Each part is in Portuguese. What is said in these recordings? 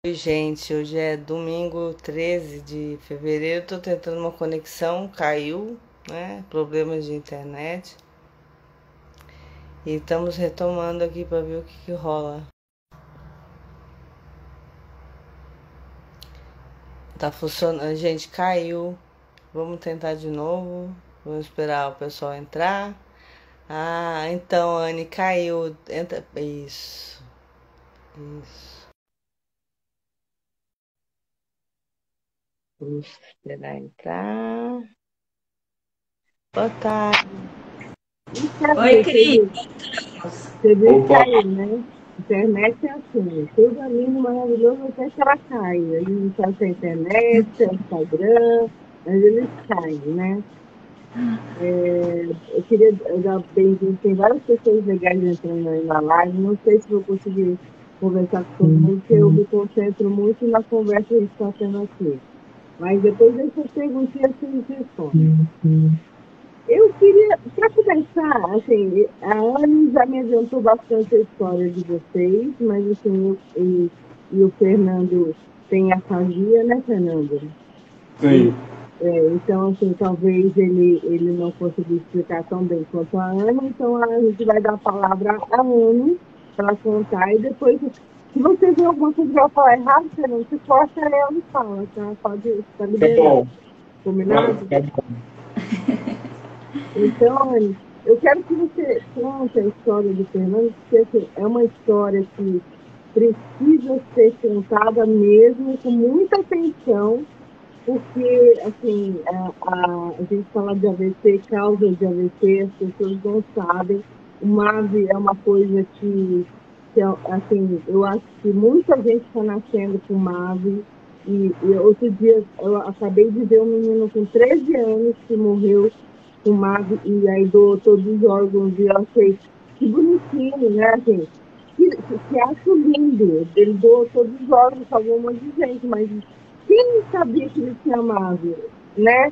Oi, gente, hoje é domingo 13 de fevereiro. Tô tentando uma conexão, caiu, né? Problemas de internet. E estamos retomando aqui para ver o que rola. Tá funcionando, gente, caiu. Vamos tentar de novo. Vamos esperar o pessoal entrar. Ah, então, Anne, caiu. Entra. Isso. Isso. Vamos esperar entrar. Boa tarde. Oi, Cris. Você viu que Opa, caiu, né? Internet é assim, tudo lindo, maravilhoso, até que ela cai. A gente só tem internet, tem Instagram, mas eles caem, né? Eu queria dar bem-vindo, tem várias pessoas legais entrando aí na live, não sei se vou conseguir conversar com todo mundo, porque eu me concentro muito na conversa que a gente está tendo aqui. Mas depois dessa perguntinha, assim, respondo. Eu queria, para começar, assim, a Anne já me adiantou bastante a história de vocês, mas assim, e o Fernando tem afasia, né, Fernando? sim. Então, assim, talvez ele não conseguiu explicar tão bem quanto a Ana, então a gente vai dar a palavra à Anne para ela contar, e depois, se você vê alguma coisa que ela falar errado, Fernando, você corta ela e fala, tá? Pode, tá Tá liberado. bom. Combinado? Tá bom. Então, Anne, eu quero que você conte a história do Fernando, porque assim, é uma história que precisa ser contada mesmo com muita atenção, porque assim, a gente fala de AVC, causa de AVC, as pessoas não sabem. O MAVE é uma coisa assim, eu acho que muita gente está nascendo com MAVE. E outro dia eu acabei de ver um menino com 13 anos que morreu com MAVE e aí doou todos os órgãos e eu achei que bonitinho, né? Assim, que acho lindo. Ele doou todos os órgãos, salvou um monte de gente, mas quem sabia que ele tinha MAVE, né?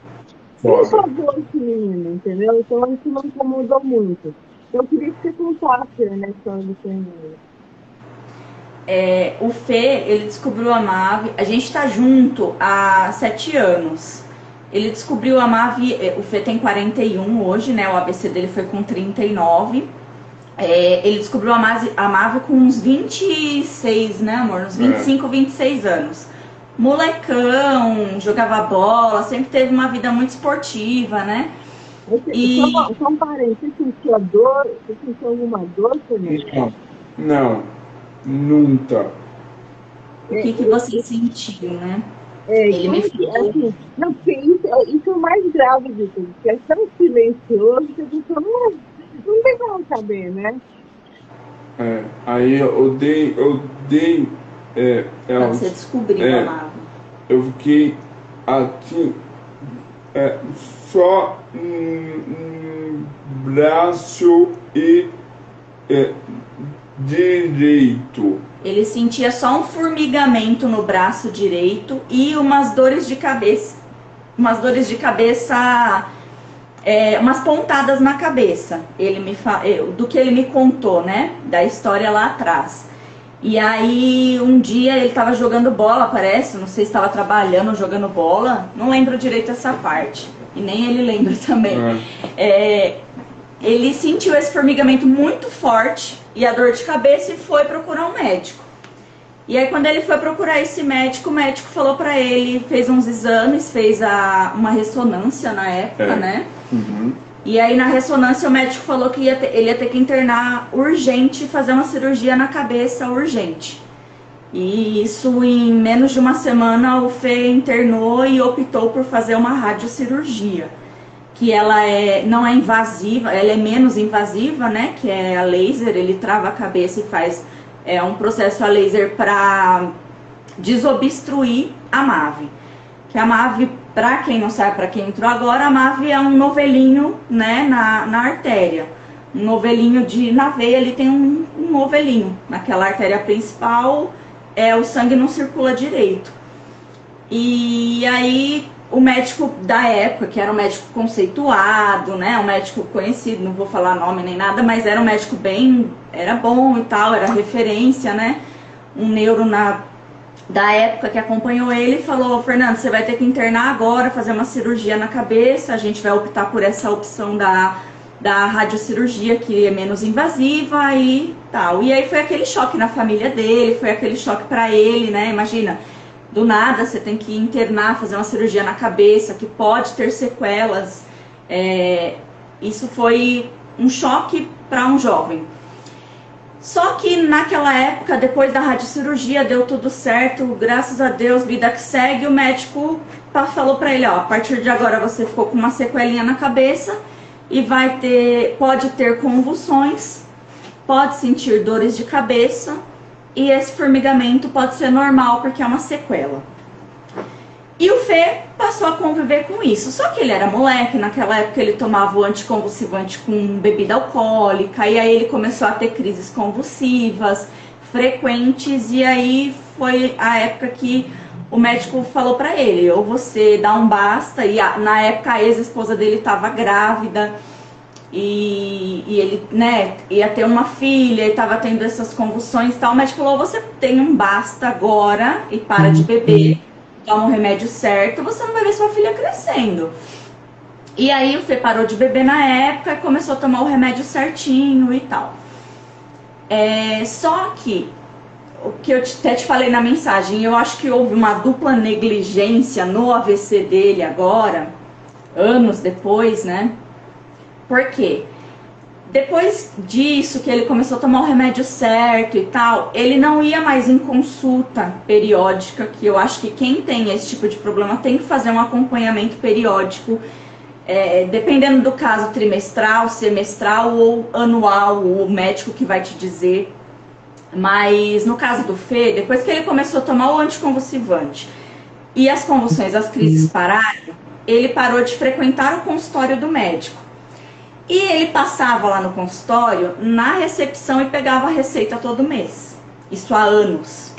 Quem Foda. salvou esse menino, entendeu? Então isso me incomodou muito. Então eu queria que você contasse, né, a história do Fernando. O Fê, ele descobriu a MAVE. A gente tá junto há 7 anos. Ele descobriu a MAVE. O Fê tem 41 hoje, né? O ABC dele foi com 39. Ele descobriu a MAVE com uns 26, né, amor? Uns 25, 26 anos. Molecão, jogava bola, sempre teve uma vida muito esportiva, né? Só um parênteses, você sentiu dor? Você sentiu alguma dor, Fernando? Não, nunca. O que você sentiu, né? Ele me falou. Assim, não, porque isso é o mais grave de tudo, porque é tão silencioso que a pessoa não tem como saber, né? Aí eu dei Quando você descobriu a MAVE. eu fiquei assim, só braço e direito. Ele sentia só um formigamento no braço direito e umas dores de cabeça. Umas dores de cabeça, umas pontadas na cabeça. Do que ele me contou, né? Da história lá atrás. E aí, um dia ele estava jogando bola, parece. Não sei se estava trabalhando ou jogando bola. Não lembro direito essa parte. E nem ele lembra também. Ele sentiu esse formigamento muito forte e a dor de cabeça e foi procurar um médico. E aí quando ele foi procurar esse médico, o médico falou pra ele, fez uns exames, fez uma ressonância na época, né? Uhum. E aí na ressonância o médico falou que ele ia ter que internar urgente, fazer uma cirurgia na cabeça urgente. E isso em menos de uma semana o Fê internou e optou por fazer uma radiocirurgia. Que ela não é invasiva, ela é menos invasiva, né? Que é a laser, ele trava a cabeça e faz um processo a laser para desobstruir a MAVE. Que a MAVE, para quem não sabe, para quem entrou agora, a MAVE é um novelinho, né, na artéria. Um novelinho na veia, ele tem um novelinho. Naquela artéria principal, o sangue não circula direito. E aí o médico da época, que era um médico conceituado, né, um médico conhecido, não vou falar nome nem nada, mas era um médico era bom e tal, era referência, né, um neuro da época que acompanhou ele falou: Fernando, você vai ter que internar agora, fazer uma cirurgia na cabeça, a gente vai optar por essa opção da radiocirurgia, que é menos invasiva e tal. E aí foi aquele choque na família dele, foi aquele choque para ele, né? Imagina, do nada você tem que internar, fazer uma cirurgia na cabeça, que pode ter sequelas. Isso foi um choque para um jovem. Só que naquela época, depois da radiocirurgia, deu tudo certo, graças a Deus, vida que segue. O médico falou para ele: ó, a partir de agora você ficou com uma sequelinha na cabeça e pode ter convulsões, pode sentir dores de cabeça e esse formigamento pode ser normal porque é uma sequela. E o Fê passou a conviver com isso. Só que ele era moleque, naquela época ele tomava o anticonvulsivante com bebida alcoólica, e aí ele começou a ter crises convulsivas frequentes, e aí foi a época que o médico falou pra ele: ou você dá um basta, e na época a ex-esposa dele estava grávida, e ele, né, ia ter uma filha, e estava tendo essas convulsões e tal. O médico falou: você tem um basta agora e para de beber, toma o remédio certo, você não vai ver sua filha crescendo. E aí o Fê parou de beber na época e começou a tomar o remédio certinho e tal. Só que, o que eu até te falei na mensagem, eu acho que houve uma dupla negligência no AVC dele agora, anos depois, né? Por quê? Depois disso, que ele começou a tomar o remédio certo e tal, ele não ia mais em consulta periódica, que eu acho que quem tem esse tipo de problema tem que fazer um acompanhamento periódico, dependendo do caso, trimestral, semestral ou anual, o médico que vai te dizer. Mas no caso do Fê, depois que ele começou a tomar o anticonvulsivante e as convulsões, as crises pararam, ele parou de frequentar o consultório do médico. E ele passava lá no consultório, na recepção, e pegava a receita todo mês. Isso há anos.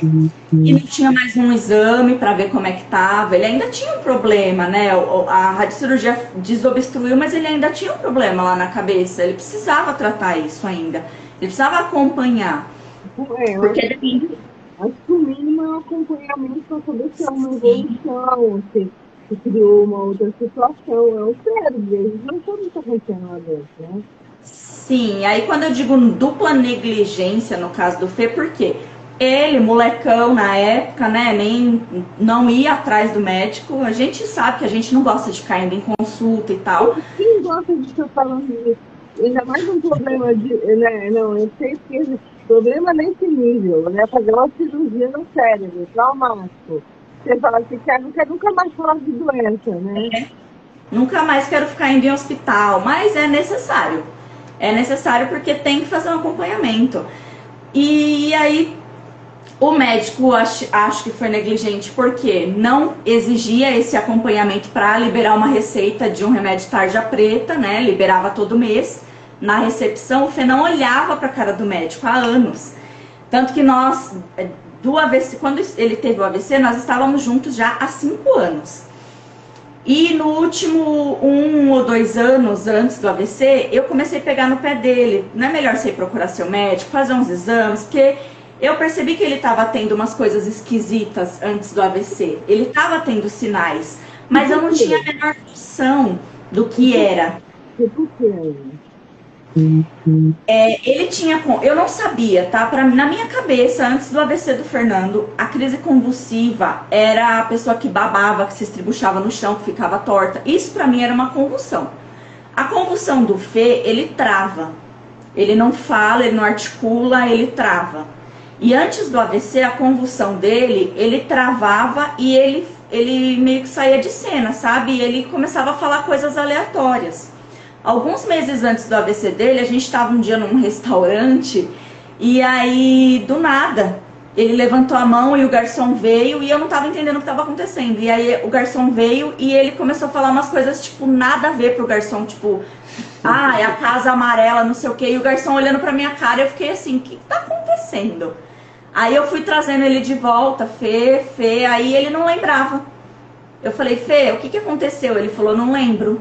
E não tinha mais um exame para ver como é que estava. Ele ainda tinha um problema, né? A radiocirurgia desobstruiu, mas ele ainda tinha um problema lá na cabeça. Ele precisava tratar isso ainda. Ele precisava acompanhar. Porque acho que o mínimo é um acompanhamento para saber se é uma evolução, se criou uma outra situação. É o cérebro, eles não sabem o que está acontecendo lá dentro, né? Sim, aí quando eu digo dupla negligência no caso do Fê, por quê? Ele, molecão na época, né, nem não ia atrás do médico. A gente sabe que a gente não gosta de ficar indo em consulta e tal. Quem gosta de estar falando disso? Ainda mais um problema de... Né, não, eu sei que problema nesse nível, né? Fazer uma cirurgia no cérebro, traumático. Você fala assim, não quer nunca mais falar de doença, né? Nunca mais quero ficar indo em hospital, mas é necessário. É necessário porque tem que fazer um acompanhamento. E aí, o médico acho que foi negligente porque não exigia esse acompanhamento para liberar uma receita de um remédio tarja preta, né? Liberava todo mês. Na recepção, o Fê não olhava para a cara do médico há anos. Tanto que nós... do AVC, quando ele teve o AVC, nós estávamos juntos já há 5 anos. E no último 1 ou 2 anos antes do AVC, eu comecei a pegar no pé dele. Não é melhor você ir procurar seu médico, fazer uns exames, porque eu percebi que ele estava tendo umas coisas esquisitas antes do AVC. Ele estava tendo sinais, mas eu não tinha a menor noção do que era. Por quê? Ele tinha, eu não sabia, tá? Na minha cabeça, antes do AVC do Fernando, a crise convulsiva era a pessoa que babava, que se estribuchava no chão, que ficava torta. Isso pra mim era uma convulsão. A convulsão do Fê, ele trava. Ele não fala, ele não articula, ele trava. E antes do AVC, a convulsão dele, ele travava e ele meio que saía de cena, sabe? E ele começava a falar coisas aleatórias. Alguns meses antes do AVC dele, a gente estava um dia num restaurante e aí, do nada, ele levantou a mão e o garçom veio e eu não estava entendendo o que estava acontecendo. E aí o garçom veio e ele começou a falar umas coisas, tipo, nada a ver pro garçom, tipo, é a casa amarela, não sei o quê. E o garçom olhando pra minha cara, eu fiquei assim, o que tá acontecendo? Aí eu fui trazendo ele de volta, Fê, aí ele não lembrava. Eu falei, Fê, o que aconteceu? Ele falou, não lembro.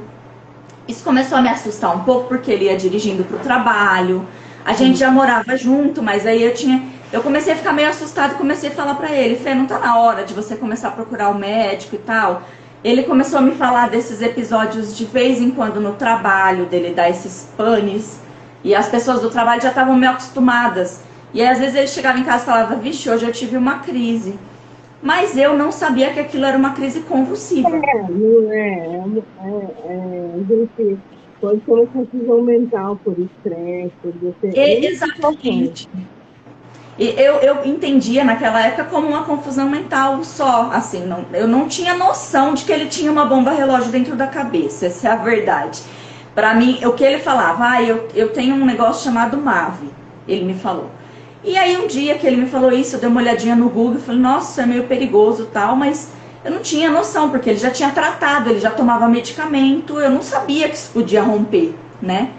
Isso começou a me assustar um pouco, porque ele ia dirigindo pro trabalho. A gente já morava junto, mas aí eu tinha... eu comecei a ficar meio assustada e comecei a falar pra ele, Fê, não tá na hora de você começar a procurar o médico e tal? Ele começou a me falar desses episódios de vez em quando no trabalho, dele dar esses panes, e as pessoas do trabalho já estavam meio acostumadas. E aí, às vezes ele chegava em casa e falava, vixe, hoje eu tive uma crise. Mas eu não sabia que aquilo era uma crise convulsiva. Não é. A gente pode ter uma confusão mental por estresse, por você. Exatamente. E eu entendia naquela época como uma confusão mental só, assim, eu não tinha noção de que ele tinha uma bomba relógio dentro da cabeça, essa é a verdade. Pra mim, o que ele falava, eu tenho um negócio chamado MAVE, ele me falou. E aí um dia que ele me falou isso, eu dei uma olhadinha no Google e falei, nossa, isso é meio perigoso e tal, mas eu não tinha noção, porque ele já tinha tratado, ele já tomava medicamento, eu não sabia que isso podia romper, né?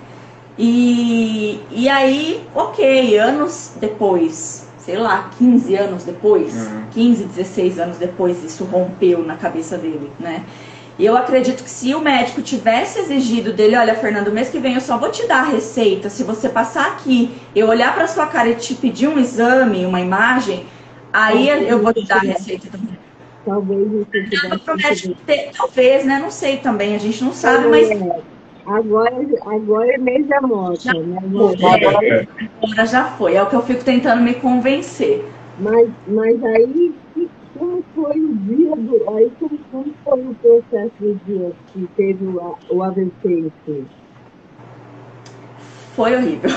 E aí, ok, anos depois, sei lá, 15 anos depois, 15, 16 anos depois, isso rompeu na cabeça dele, né? E eu acredito que se o médico tivesse exigido dele, olha, Fernando, mês que vem eu só vou te dar a receita, se você passar aqui, eu olhar pra sua cara e te pedir um exame, uma imagem, aí eu vou te dar a receita também. Talvez isso talvez, né? Não sei também, a gente não sabe, mas... Agora é mês da moto, né? Agora já foi, é o que eu fico tentando me convencer. Mas aí, como foi o dia como foi o processo do dia que teve o AVC? Foi horrível.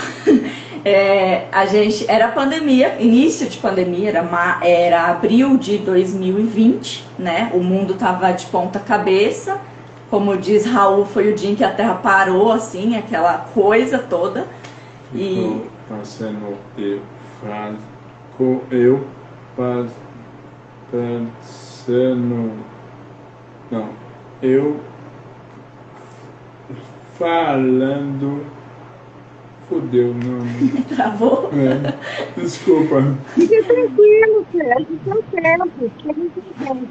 A gente, era pandemia, início de pandemia, era abril de 2020, né? O mundo tava de ponta cabeça. Como diz Raul, foi o dia em que a Terra parou, assim, aquela coisa toda. E passando falando. Fudeu, não. Travou? Desculpa. Fique tranquilo, Sérgio, seu tempo, fique muito tempo.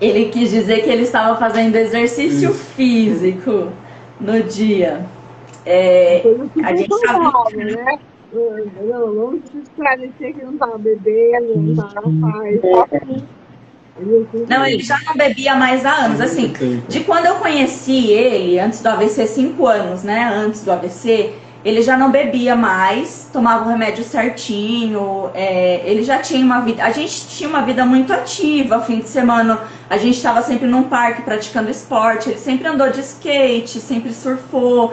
Ele quis dizer que ele estava fazendo exercício físico no dia. A gente sabe, né? Não, vamos esclarecer que não estava bebendo, não estava Não, ele já não bebia mais há anos. Assim, de quando eu conheci ele, antes do AVC, 5 anos, né? Antes do AVC, ele já não bebia mais, tomava o remédio certinho, ele já tinha uma vida... A gente tinha uma vida muito ativa, fim de semana a gente estava sempre num parque praticando esporte, ele sempre andou de skate, sempre surfou.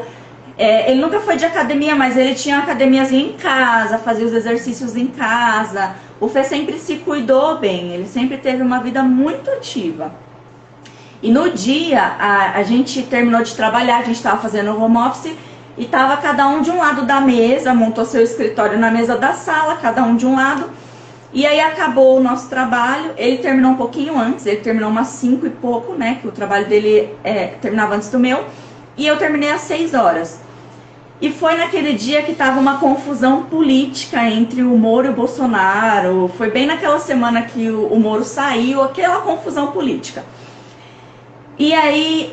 Ele nunca foi de academia, mas ele tinha uma academiazinha em casa, fazia os exercícios em casa. O Fê sempre se cuidou bem, ele sempre teve uma vida muito ativa. E no dia, a gente terminou de trabalhar, a gente estava fazendo home office, e estava cada um de um lado da mesa, montou seu escritório na mesa da sala, cada um de um lado. E aí acabou o nosso trabalho, ele terminou um pouquinho antes, ele terminou umas 5 e pouco, né, que o trabalho dele terminava antes do meu, e eu terminei às 6 horas. E foi naquele dia que estava uma confusão política entre o Moro e o Bolsonaro, foi bem naquela semana que o Moro saiu, aquela confusão política. E aí,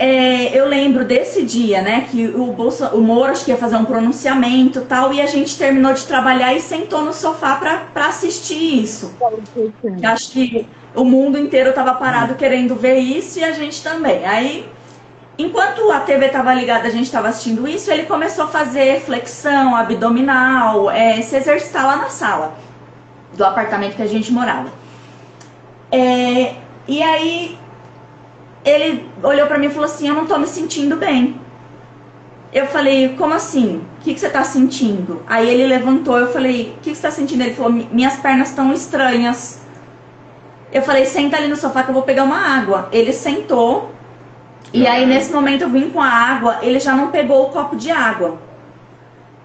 eu lembro desse dia, né, que o Moro acho que ia fazer um pronunciamento e tal, e a gente terminou de trabalhar e sentou no sofá para assistir isso. Acho que o mundo inteiro estava parado querendo ver isso e a gente também. Aí, enquanto a TV estava ligada, a gente estava assistindo isso, ele começou a fazer flexão, abdominal, se exercitar lá na sala do apartamento que a gente morava. E aí... ele olhou pra mim e falou assim, eu não tô me sentindo bem. Eu falei, como assim? O que você tá sentindo? Aí ele levantou, eu falei, o que você tá sentindo? Ele falou, minhas pernas estão estranhas. Eu falei, senta ali no sofá que eu vou pegar uma água. Ele sentou, e aí nesse momento eu vim com a água, ele já não pegou o copo de água.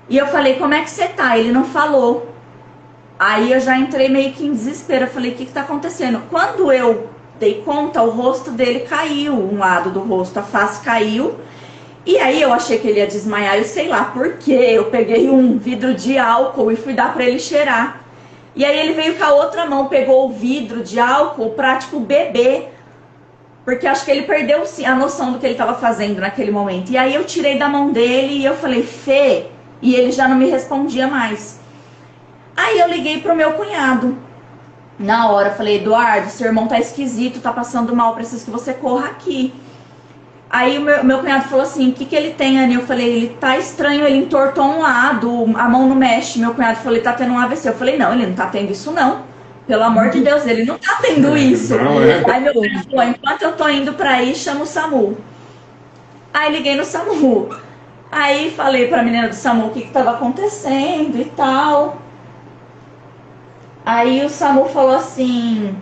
E eu falei, como é que você tá? Ele não falou. Aí eu já entrei meio que em desespero, eu falei, o que tá acontecendo? Quando eu dei conta, o rosto dele caiu, um lado do rosto, a face caiu, e aí eu achei que ele ia desmaiar, eu sei lá por quê, eu peguei um vidro de álcool e fui dar pra ele cheirar, e aí ele veio com a outra mão, pegou o vidro de álcool pra, tipo, beber, porque acho que ele perdeu a noção do que ele tava fazendo naquele momento, e aí eu tirei da mão dele e eu falei, Fê, e ele já não me respondia mais. Aí eu liguei pro meu cunhado. Na hora, falei, Eduardo, seu irmão tá esquisito, tá passando mal, preciso que você corra aqui. Aí o meu cunhado falou assim, o que ele tem, Anny? Eu falei, ele tá estranho, ele entortou um lado, a mão não mexe. Meu cunhado falou, ele tá tendo um AVC. Eu falei, não, ele não tá tendo isso não. Pelo amor de Deus, ele não tá tendo isso. Aí meu cunhado falou, enquanto eu tô indo pra aí, chama o SAMU. Aí liguei no SAMU. Aí falei pra menina do SAMU o que tava acontecendo e tal. Aí o SAMU falou assim...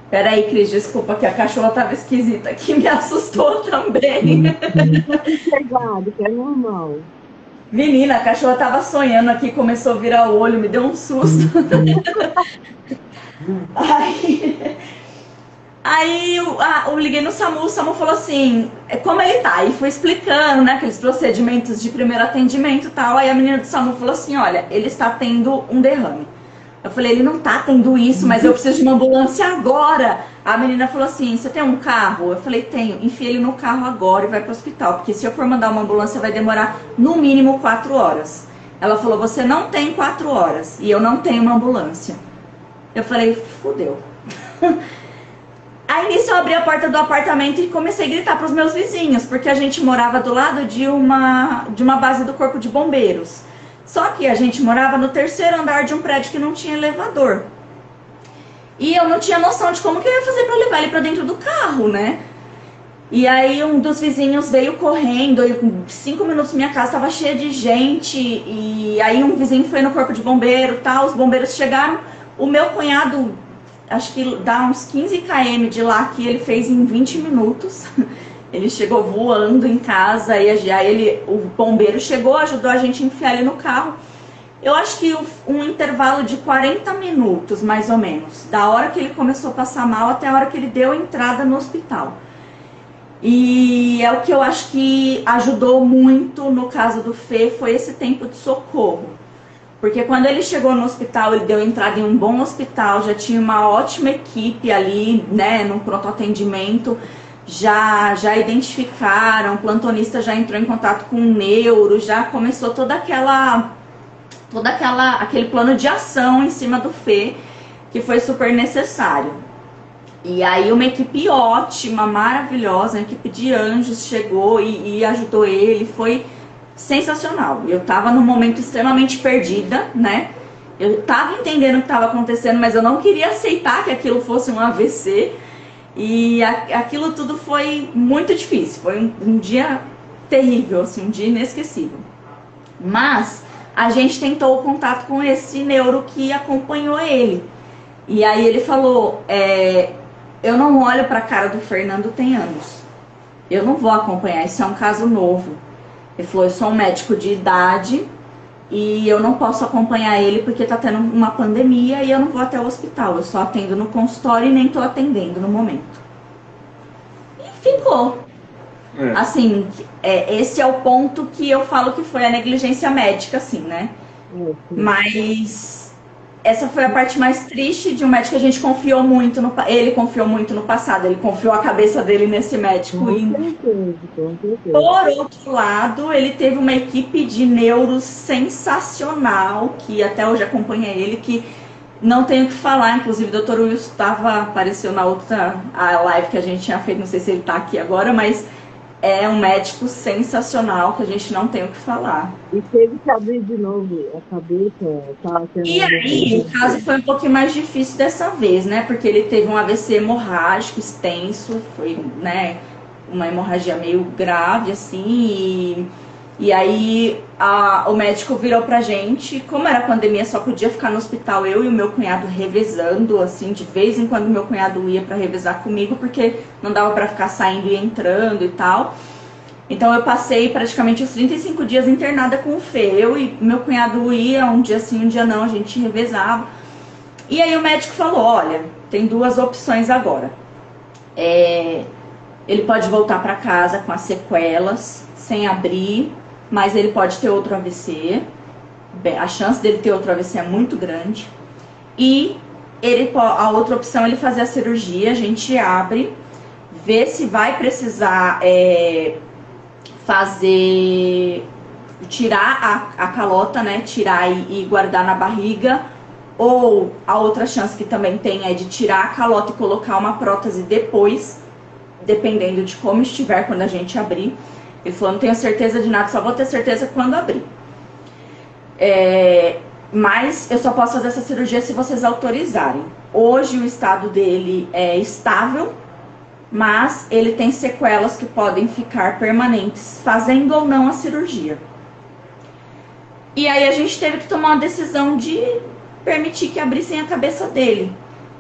Peraí, Cris, desculpa que a cachorra tava esquisita aqui, me assustou também. Chegado, que é normal. Menina, a cachorra tava sonhando aqui, começou a virar o olho, me deu um susto. Aí eu liguei no SAMU, o SAMU falou assim, como ele tá? E foi explicando, né, aqueles procedimentos de primeiro atendimento e tal. Aí a menina do SAMU falou assim, olha, ele está tendo um derrame. Eu falei, ele não tá tendo isso, mas eu preciso de uma ambulância agora. A menina falou assim, você tem um carro? Eu falei, tenho. Enfia ele no carro agora e vai pro hospital, porque se eu for mandar uma ambulância vai demorar no mínimo 4 horas. Ela falou, você não tem 4 horas e eu não tenho uma ambulância. Eu falei, fudeu. Aí nisso eu abri a porta do apartamento e comecei a gritar pros meus vizinhos, porque a gente morava do lado de uma base do Corpo de Bombeiros. Só que a gente morava no 3º andar de um prédio que não tinha elevador. E eu não tinha noção de como que eu ia fazer para levar ele para dentro do carro, né? E aí um dos vizinhos veio correndo, e com 5 minutos minha casa estava cheia de gente, e aí um vizinho foi no Corpo de Bombeiro e tal, os bombeiros chegaram, o meu cunhado, acho que dá uns 15 km de lá, que ele fez em 20 minutos. Ele chegou voando em casa e aí o bombeiro chegou, ajudou a gente a enfiar ele no carro. Eu acho que um intervalo de 40 minutos, mais ou menos, da hora que ele começou a passar mal até a hora que ele deu entrada no hospital. E é o que eu acho que ajudou muito no caso do Fê, foi esse tempo de socorro. Porque quando ele chegou no hospital, ele deu entrada em um bom hospital, já tinha uma ótima equipe ali, né, no pronto atendimento. Já identificaram, o plantonista já entrou em contato com o neuro, já começou aquele plano de ação em cima do Fê, que foi super necessário. E aí uma equipe ótima, maravilhosa, uma equipe de anjos chegou e ajudou ele, foi sensacional. Eu tava num momento extremamente perdida, né? Eu tava entendendo o que estava acontecendo, mas eu não queria aceitar que aquilo fosse um AVC. E aquilo tudo foi muito difícil, foi um dia terrível, assim, um dia inesquecível. Mas a gente tentou o contato com esse neuro que acompanhou ele. E aí ele falou, eu não olho para a cara do Fernando tem anos. Eu não vou acompanhar, isso é um caso novo. Ele falou, eu sou um médico de idade e eu não posso acompanhar ele porque tá tendo uma pandemia e eu não vou até o hospital. Eu só atendo no consultório e nem tô atendendo no momento. E ficou. Assim, esse é o ponto que eu falo que foi a negligência médica, assim, né? Mas essa foi a parte mais triste de um médico que a gente confiou muito ele confiou muito no passado, ele confiou a cabeça dele nesse médico. Por outro lado, ele teve uma equipe de neuros sensacional, que até hoje acompanha ele, que não tenho o que falar, inclusive o Dr. Wilson apareceu na outra live que a gente tinha feito, não sei se ele está aqui agora, mas é um médico sensacional que a gente não tem o que falar. E teve que abrir de novo a cabeça. E aí, o caso foi um pouquinho mais difícil dessa vez, né? Porque ele teve um AVC hemorrágico extenso, foi, né, uma hemorragia meio grave, assim, e aí o médico virou pra gente, como era pandemia, só podia ficar no hospital eu e o meu cunhado revezando, assim, de vez em quando meu cunhado ia pra revezar comigo, porque não dava pra ficar saindo e entrando e tal. Então eu passei praticamente os 35 dias internada com o Fê, eu e meu cunhado ia, um dia sim, um dia não, a gente revezava. E aí o médico falou, olha, tem 2 opções agora. Ele pode voltar pra casa com as sequelas, sem abrir, mas ele pode ter outro AVC, a chance dele ter outro AVC é muito grande. E a outra opção é ele fazer a cirurgia, a gente abre, vê se vai precisar fazer tirar a calota, né? Tirar e guardar na barriga. Ou a outra chance que também tem é de tirar a calota e colocar uma prótese depois, dependendo de como estiver quando a gente abrir. Ele falou, não tenho certeza de nada, só vou ter certeza quando abrir. Mas eu só posso fazer essa cirurgia se vocês autorizarem. Hoje o estado dele é estável, mas ele tem sequelas que podem ficar permanentes, fazendo ou não a cirurgia. E aí a gente teve que tomar uma decisão de permitir que abrissem a cabeça dele.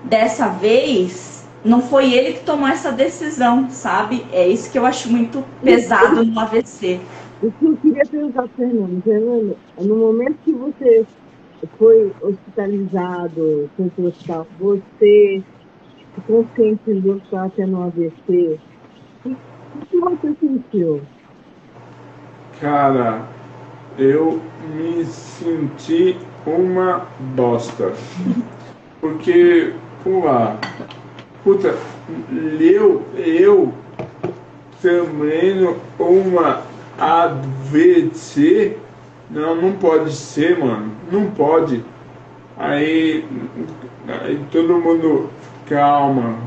Dessa vez, não foi ele que tomou essa decisão, sabe? É isso que eu acho muito pesado no AVC. O que eu queria perguntar para Fernando, no momento que você foi hospitalizado, foi para o hospital, você se conscientizou que estava tendo um AVC, o que você sentiu? Cara, eu me senti uma bosta. Porque, puta, eu também uma AVC, não pode ser, mano, não pode. Aí todo mundo, calma.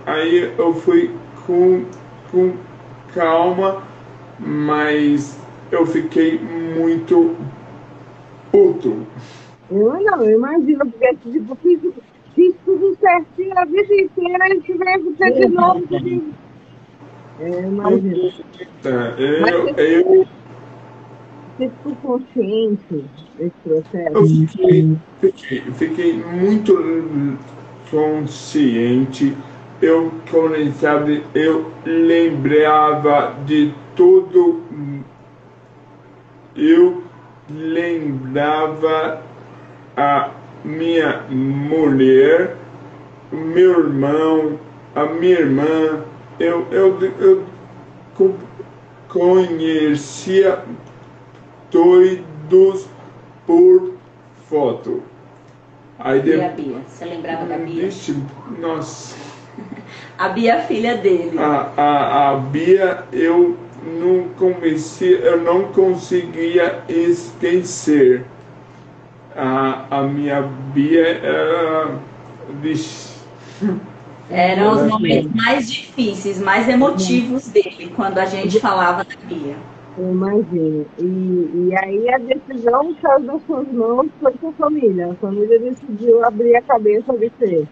Aí eu fui com calma, mas eu fiquei muito puto. Eu imagino, porque tipo, fiz tudo certinho a vida inteira e tivesse que de novo. Eu imagino. Você ficou consciente desse processo? Eu fiquei muito consciente. Eu lembrava de tudo. Eu lembrava a minha mulher, o meu irmão, a minha irmã. Eu conhecia todos por foto. Aí E a Bia? Você lembrava da Bia? Nossa. A Bia é a filha dele. A Bia, eu não conseguia esquecer. A minha Bia era... Eram os momentos mais difíceis, mais emotivos dele, quando a gente falava da Bia. Eu imagino. E aí a decisão saiu das suas mãos, foi com a família. A família decidiu abrir a cabeça de você.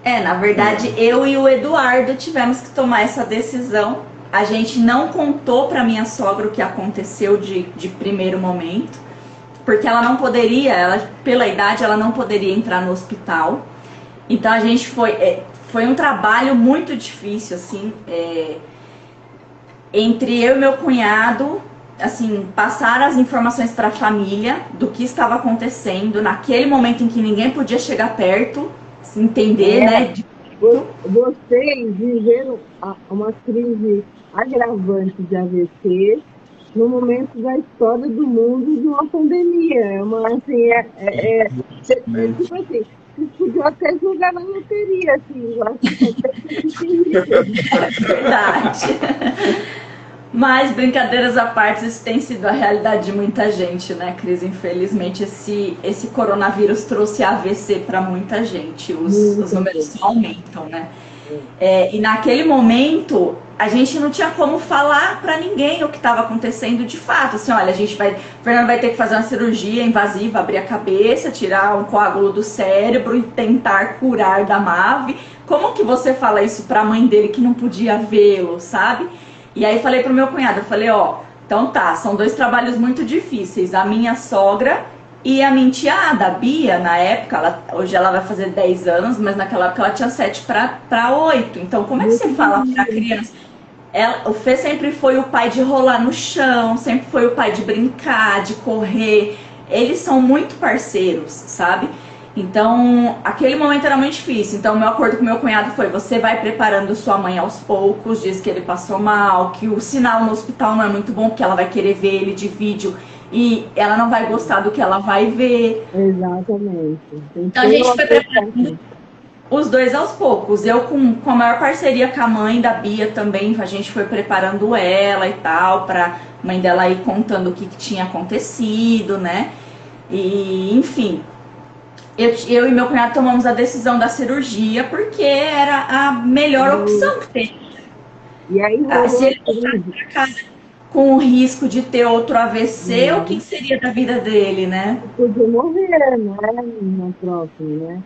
Na verdade, eu e o Eduardo tivemos que tomar essa decisão. A gente não contou para minha sogra o que aconteceu de primeiro momento, porque ela não poderia, pela idade, ela não poderia entrar no hospital. Então a gente foi um trabalho muito difícil, assim, entre eu e meu cunhado, assim, passar as informações para a família do que estava acontecendo naquele momento em que ninguém podia chegar perto, se entender, né? Vocês viveram uma crise agravante de AVC no momento da história do mundo de uma pandemia. Tipo assim, vocês podiam até jogar na loteria, assim, eu acho que é verdade. Mas, brincadeiras à parte, isso tem sido a realidade de muita gente, né, Cris? Infelizmente, esse coronavírus trouxe AVC para muita gente. Os números só aumentam, né? E naquele momento, a gente não tinha como falar para ninguém o que estava acontecendo de fato. Assim, olha, o Fernando vai ter que fazer uma cirurgia invasiva, abrir a cabeça, tirar um coágulo do cérebro e tentar curar da MAVE. Como que você fala isso para a mãe dele que não podia vê-lo, sabe? E aí falei pro meu cunhado, eu falei, então tá, são dois trabalhos muito difíceis. A minha sogra e a minha enteada, a Bia, na época, hoje ela vai fazer 10 anos, mas naquela época ela tinha 7 para 8. Então como é que você fala pra criança? O Fê sempre foi o pai de rolar no chão, sempre foi o pai de brincar, de correr. Eles são muito parceiros, sabe? Então, aquele momento era muito difícil. Então, meu acordo com meu cunhado foi: você vai preparando sua mãe aos poucos, diz que ele passou mal, que o sinal no hospital não é muito bom, porque ela vai querer ver ele de vídeo e ela não vai gostar do que ela vai ver. Exatamente. Então, a gente foi preparando. Os dois aos poucos. Eu com a maior parceria com a mãe da Bia também, a gente foi preparando ela e tal, pra mãe dela ir contando o que tinha acontecido, né? E, enfim, eu e meu cunhado tomamos a decisão da cirurgia porque era a melhor opção que tem. E aí, Se ele voltasse pra casa com o risco de ter outro AVC, o que seria da vida dele, né? podia morrer, né? Na próxima, né?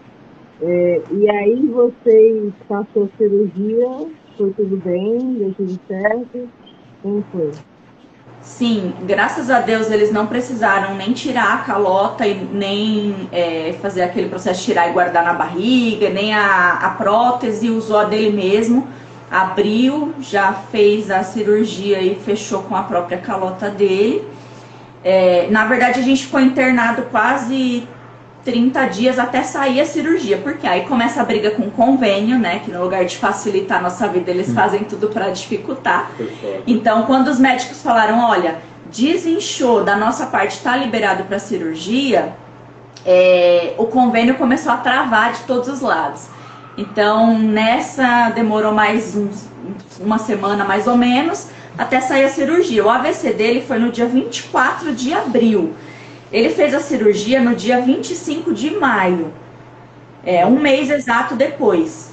E aí você passou a cirurgia, foi tudo bem, deu tudo certo? Como foi? Sim, graças a Deus eles não precisaram nem tirar a calota e nem fazer aquele processo de tirar e guardar na barriga, nem a prótese, usou a dele mesmo, abriu, já fez a cirurgia e fechou com a própria calota dele. Na verdade a gente ficou internado quase 30 dias até sair a cirurgia, porque aí começa a briga com o convênio, né, que no lugar de facilitar a nossa vida, eles fazem tudo para dificultar. Então, quando os médicos falaram, olha, desinchou, da nossa parte está liberado para cirurgia, o convênio começou a travar de todos os lados. Então, demorou mais uma semana, mais ou menos, até sair a cirurgia. O AVC dele foi no dia 24 de abril. Ele fez a cirurgia no dia 25 de maio, um mês exato depois.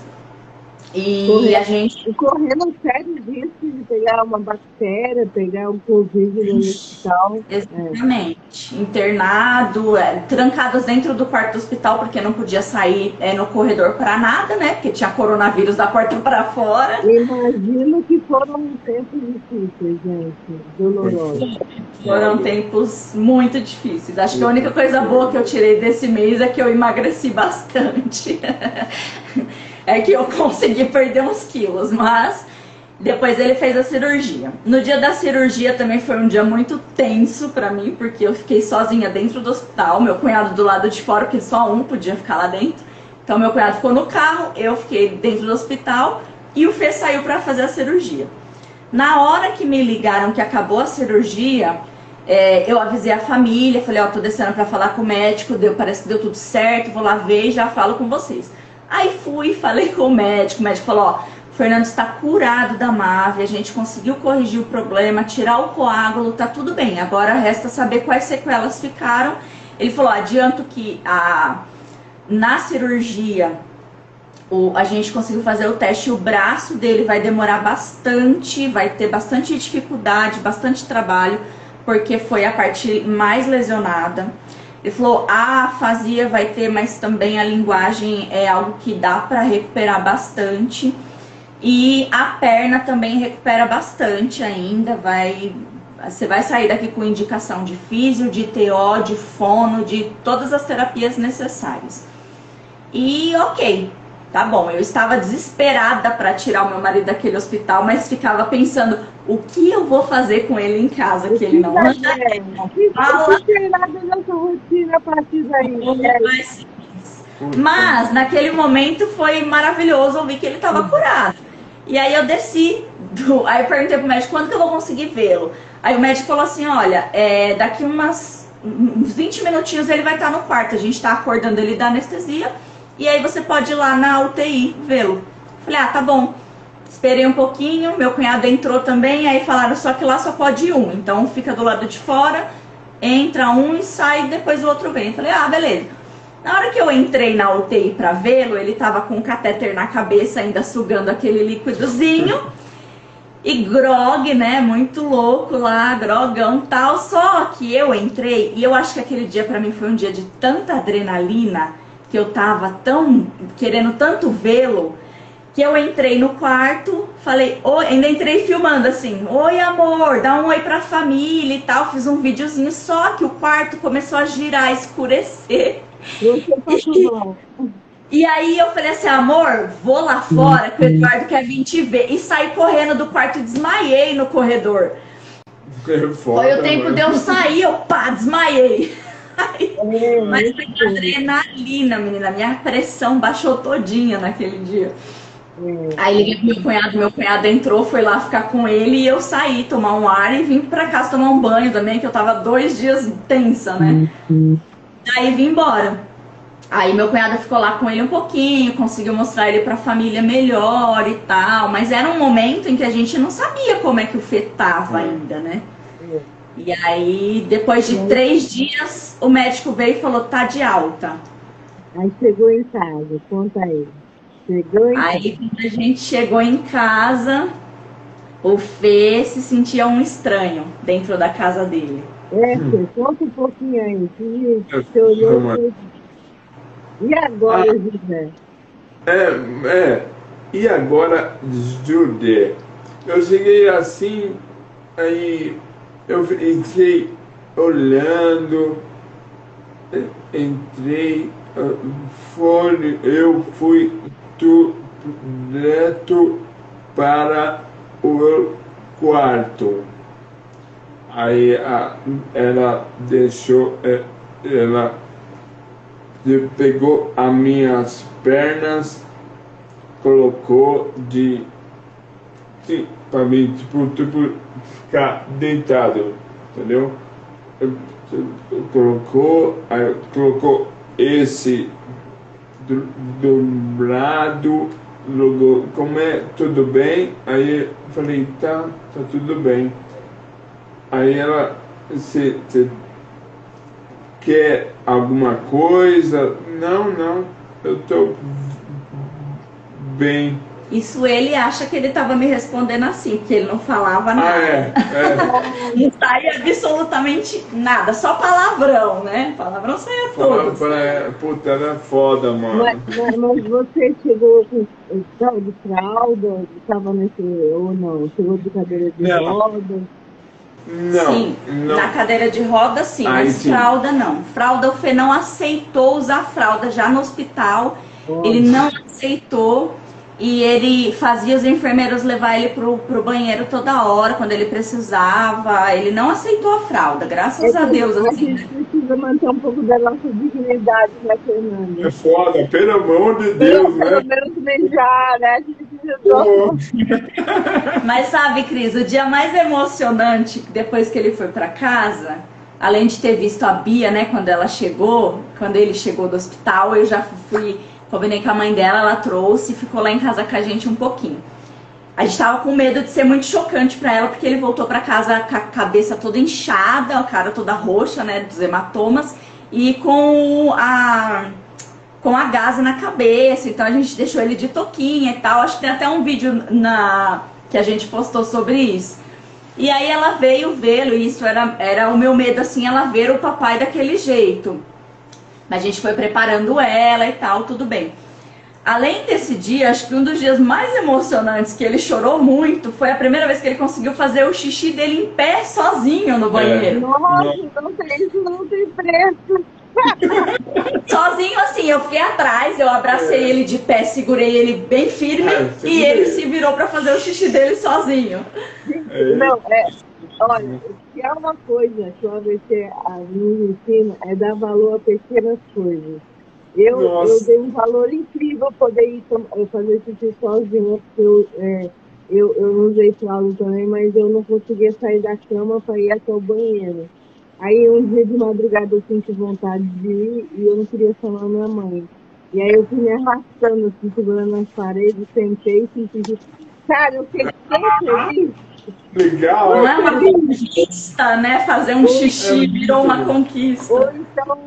E a gente... Correndo sério risco de pegar uma bactéria, pegar um Covid no hospital. Exatamente. Internado, trancados dentro do quarto do hospital, porque não podia sair no corredor para nada, né? Porque tinha coronavírus da porta para fora. Imagino que foram tempos difíceis, gente. Dolorosos. Foram tempos muito difíceis. Acho que a única coisa boa que eu tirei desse mês é que eu emagreci bastante. É que eu consegui perder uns quilos, mas depois ele fez a cirurgia. No dia da cirurgia também foi um dia muito tenso pra mim, porque eu fiquei sozinha dentro do hospital, meu cunhado do lado de fora, porque só um podia ficar lá dentro. Então meu cunhado ficou no carro, eu fiquei dentro do hospital e o Fê saiu pra fazer a cirurgia. Na hora que me ligaram que acabou a cirurgia, eu avisei a família, falei, tô descendo pra falar com o médico, parece que deu tudo certo, vou lá ver e já falo com vocês. Aí fui, falei com o médico falou, o Fernando está curado da MAVE, a gente conseguiu corrigir o problema, tirar o coágulo, tá tudo bem, agora resta saber quais sequelas ficaram. Ele falou, adianto que na cirurgia a gente conseguiu fazer o teste, o braço dele vai demorar bastante, vai ter bastante dificuldade, bastante trabalho, porque foi a parte mais lesionada. Ele falou, a afasia vai ter, mas também a linguagem é algo que dá para recuperar bastante. E a perna também recupera bastante ainda. Você vai sair daqui com indicação de físio, de TO, de fono, de todas as terapias necessárias. E ok, tá bom. Eu estava desesperada para tirar o meu marido daquele hospital, mas ficava pensando, o que eu vou fazer com ele em casa, que ele não anda, não fala. Não tem nada nessa rotina a partir daí. Mas, naquele momento, foi maravilhoso ouvir que ele estava curado. E aí eu desci, aí eu perguntei pro médico, quando que eu vou conseguir vê-lo? Aí o médico falou assim, olha, daqui uns 20 minutinhos ele vai estar no quarto, a gente está acordando ele da anestesia, e aí você pode ir lá na UTI vê-lo. Falei, tá bom. Esperei um pouquinho, meu cunhado entrou também, aí falaram só que lá só pode ir um. Então fica do lado de fora, entra um e sai, depois o outro vem. Falei, beleza. Na hora que eu entrei na UTI pra vê-lo, ele tava com um catéter na cabeça, ainda sugando aquele líquidozinho. E grog, né, muito louco lá, grogão tal. Só que eu entrei, e eu acho que aquele dia pra mim foi um dia de tanta adrenalina, que eu tava querendo tanto vê-lo, que eu entrei no quarto, falei, ainda entrei filmando assim, oi amor, dá um oi pra família e tal, fiz um videozinho, só que o quarto começou a girar, a escurecer. E aí eu falei assim, amor, vou lá fora que o Eduardo quer vir te ver. E saí correndo do quarto e desmaiei no corredor. Foi o tempo de eu sair, eu desmaiei. Mas foi adrenalina, menina, minha pressão baixou todinha naquele dia. Aí liguei pro meu cunhado entrou, foi lá ficar com ele e eu saí tomar um ar e vim pra casa tomar um banho também, que eu tava 2 dias tensa, né? Aí vim embora. Aí meu cunhado ficou lá com ele um pouquinho, conseguiu mostrar ele pra família melhor e tal, mas era um momento em que a gente não sabia como é que o Fê tava ainda, né? E aí, depois de 3 dias, o médico veio e falou, tá de alta. Aí chegou em casa, conta aí. Chegou em Aí, quando a gente chegou em casa, o Fê se sentia um estranho dentro da casa dele. Fê, conta um pouquinho aí. Que você olhou e agora, José? E agora, Judé? Eu cheguei assim, aí eu entrei olhando, eu fui direto para o quarto. Aí ela pegou as minhas pernas, colocou para mim, tipo, ficar deitado, entendeu? Colocou esse do lado, como é, tudo bem? Aí eu falei, tá tudo bem. Aí ela, você quer alguma coisa? Não, eu tô bem. Isso ele acha que ele tava me respondendo assim, porque ele não falava nada. Não saía absolutamente nada, só palavrão, né? Palavrão saia todos. Puta, era foda, mano. Mas você chegou com estava de fralda, estava nesse, ou não? Chegou de cadeira de roda? Não. Sim, na cadeira de roda sim, mas sim. Fralda não. Fralda, o Fê não aceitou usar fralda já no hospital. Ele não aceitou. E ele fazia os enfermeiros levar ele pro banheiro toda hora, quando ele precisava. Ele não aceitou a fralda, graças a Deus. A assim, gente precisa manter um pouco da nossa dignidade, né, Fernanda? É foda, pelo amor de Deus, né? Pelo menos beijar, né? A gente precisa Mas sabe, Cris, o dia mais emocionante, depois que ele foi pra casa, além de ter visto a Bia, né, quando ele chegou do hospital, eu já combinei com a mãe dela, ela trouxe e ficou lá em casa com a gente um pouquinho. A gente tava com medo de ser muito chocante pra ela, porque ele voltou pra casa com a cabeça toda inchada, a cara toda roxa, né, dos hematomas, e com a gase na cabeça. Então a gente deixou ele de touquinha e tal. Acho que tem até um vídeo que a gente postou sobre isso. E aí ela veio vê-lo, e isso era o meu medo, assim, ela ver o papai daquele jeito. A gente foi preparando ela e tal, tudo bem. Além desse dia, acho que um dos dias mais emocionantes, que ele chorou muito, foi a primeira vez que ele conseguiu fazer o xixi dele em pé, sozinho no banheiro. Nossa, isso não tem preço. Sozinho assim, eu fiquei atrás, eu abracei ele de pé, segurei ele bem firme e ele se virou pra fazer o xixi dele sozinho. Não, olha, se é uma coisa que o ABC nos ensina, é dar valor a pequenas coisas. Eu dei um valor incrível a poder ir fazer xixi sozinha, porque eu não usei fralda também, mas eu não conseguia sair da cama para ir até o banheiro. Aí um dia de madrugada eu senti vontade de ir e eu não queria chamar minha mãe. E aí eu fui me arrastando, assim, segurando nas paredes, sentei e senti. Cara, eu fiquei tão feliz. Legal, não é uma conquista, né? Fazer um xixi virou uma conquista. Ou então,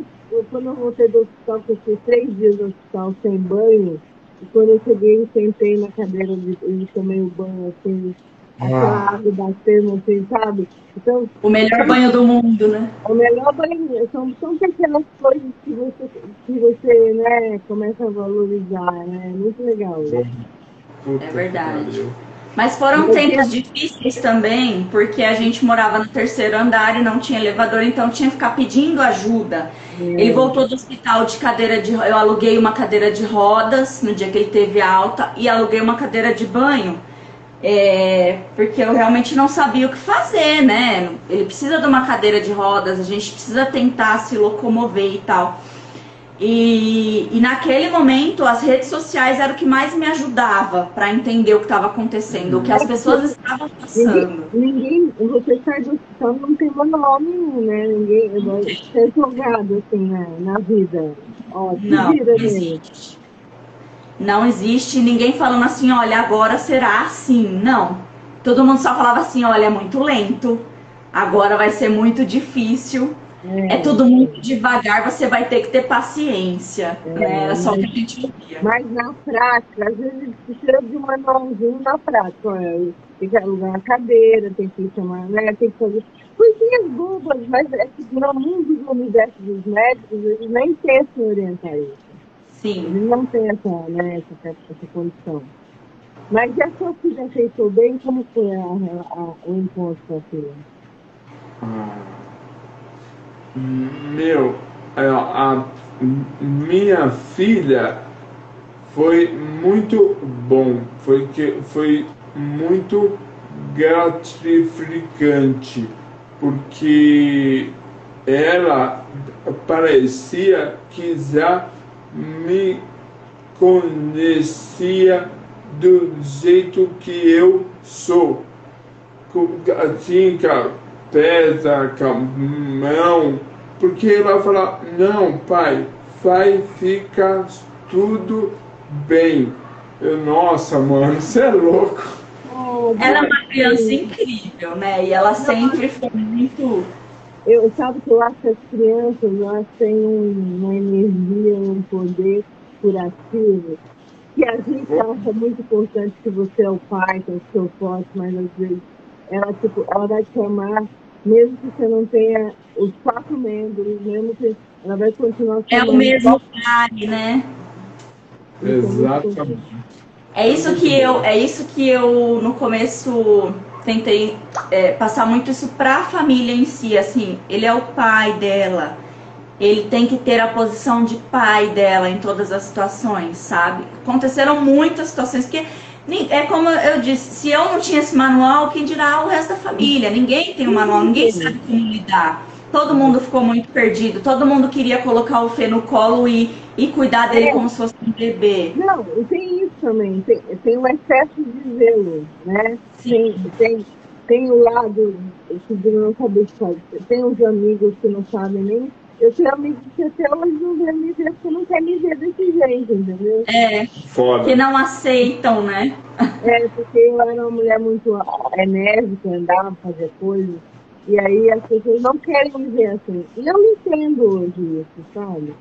quando eu voltei do hospital, que eu fiquei 3 dias no hospital sem banho, e quando eu cheguei, sentei na cadeira e tomei o banho, assim, aquela água batendo, assim, sabe? Então, o melhor banho do mundo, né? O melhor banho, são pequenas coisas que você, né, começa a valorizar, né? É muito legal. É verdade. Mas foram tempos difíceis também, porque a gente morava no 3º andar e não tinha elevador, então tinha que ficar pedindo ajuda. Ele voltou do hospital de cadeira de rodas. Eu aluguei uma cadeira de rodas no dia que ele teve alta e aluguei uma cadeira de banho. Porque eu realmente não sabia o que fazer, né? Ele precisa de uma cadeira de rodas, a gente precisa tentar se locomover e tal. E naquele momento, as redes sociais eram o que mais me ajudava para entender o que estava acontecendo, o que as pessoas estavam passando. Você sai do hospital, não tem manual nenhum, né? Ninguém vai ser jogado assim, né, na vida. Ó, Não existe. Não existe ninguém falando assim, olha, agora será assim. Não. Todo mundo só falava assim, olha, é muito lento, agora vai ser muito difícil. É tudo muito devagar, você vai ter que ter paciência, né? Era só o que a gente ouvia. Mas na prática, às vezes precisa de um manualzinho na prática. Olha, tem que alugar uma cadeira, tem que chamar, né? Tem que fazer coisinhas bobas, mas é que no mundo do universo dos médicos, eles nem pensam em orientar isso. Sim. Eles não têm essa condição. Mas e a sua filha aceitou bem? Como foi o encontro com a filha? A minha filha foi muito bom, foi muito gratificante, porque ela parecia que já me conhecia do jeito que eu sou, assim, pesa, com a mão, porque ela fala, não, pai, vai ficar tudo bem. Nossa, mano, você é louco. Ela é uma criança incrível, né? E ela sempre foi muito... Sabe que eu acho que as crianças, elas têm uma energia, um poder curativo, que a gente acha muito importante que você é o pai, que é o seu forte, mas às vezes ela vai te amar, mesmo que você não tenha os 4 membros, mesmo que ela vai continuar é o mesmo pai, né? Exatamente. É isso que eu no começo tentei passar muito isso para a família em si, assim, ele é o pai dela, ele tem que ter a posição de pai dela em todas as situações, sabe? Aconteceram muitas situações que é como eu disse, se eu não tinha esse manual, quem dirá o resto da família? Ninguém tem um manual, ninguém sabe como lidar. Todo mundo ficou muito perdido, todo mundo queria colocar o Fê no colo e cuidar dele como se fosse um bebê. Não, e tem isso também, tem um excesso de zelo, né? Tem o lado que não sabe fazer, tem os amigos que não sabem nem. Eu tenho amigos que até hoje não vêm me ver porque não querem me ver desse jeito, entendeu? Foda. Que não aceitam, né? Porque eu era uma mulher muito enérgica, andava, fazia coisas. E aí as pessoas não querem me ver assim. E eu entendo hoje isso, sabe?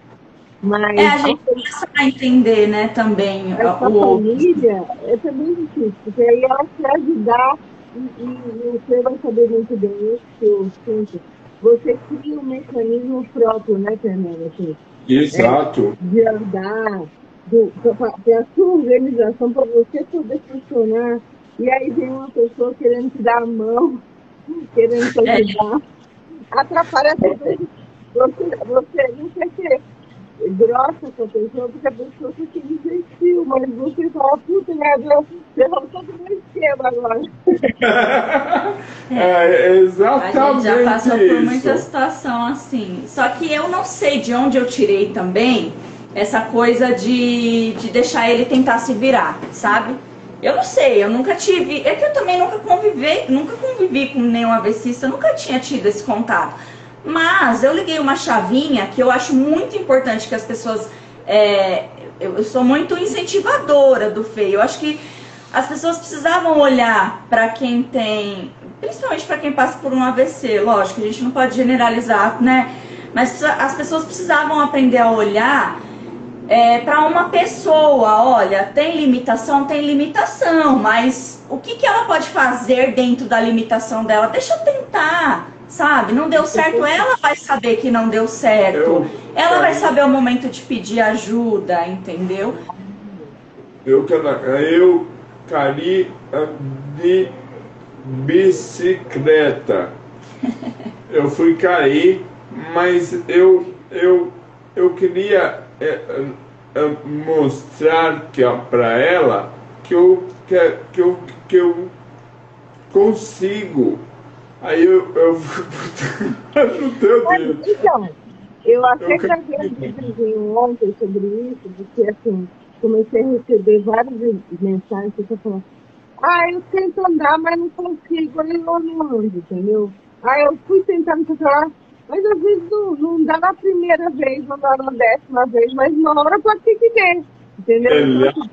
Mas a gente começa a entender, né, também. A família é também difícil, porque aí ela quer ajudar e você vai saber muito bem isso que eu sinto. Você cria um mecanismo próprio, né, Fernanda? Assim, exato. De andar, tem a sua organização para você poder funcionar. E aí vem uma pessoa querendo te dar a mão, querendo te ajudar. Atrapalha tudo. Você não quer ser grossa com a pessoa, porque a pessoa se investiu, mas você fala, puta, você vai todo meu esquema agora. Exatamente. A gente já passou por muita situação assim. Só que eu não sei de onde eu tirei também essa coisa de deixar ele tentar se virar, sabe? Eu não sei, eu nunca tive. É que eu também nunca convivi com nenhum AVCista, eu nunca tinha tido esse contato. Mas eu liguei uma chavinha que eu acho muito importante que as pessoas... eu sou muito incentivadora do Fê. Eu acho que as pessoas precisavam olhar para quem tem... Principalmente para quem passa por um AVC. Lógico, a gente não pode generalizar, né? Mas as pessoas precisavam aprender a olhar para uma pessoa. Olha, tem limitação, mas o que ela pode fazer dentro da limitação dela? Deixa eu tentar. Sabe, não deu certo, ela vai saber que não deu certo. Ela vai saber o momento de pedir ajuda, entendeu? Eu caí de bicicleta. Eu fui cair, mas eu queria mostrar para ela que eu consigo. Aí eu ajudei o Deus. Então, Eu até gravei um videozinho ontem sobre isso, porque assim, comecei a receber várias mensagens que falando, eu tento andar, mas não consigo, aí eu não ando, entendeu? Eu fui tentando falar, mas às vezes não dá na primeira vez, não dá na 10ª vez, mas uma hora pode ter que ver, entendeu? Então,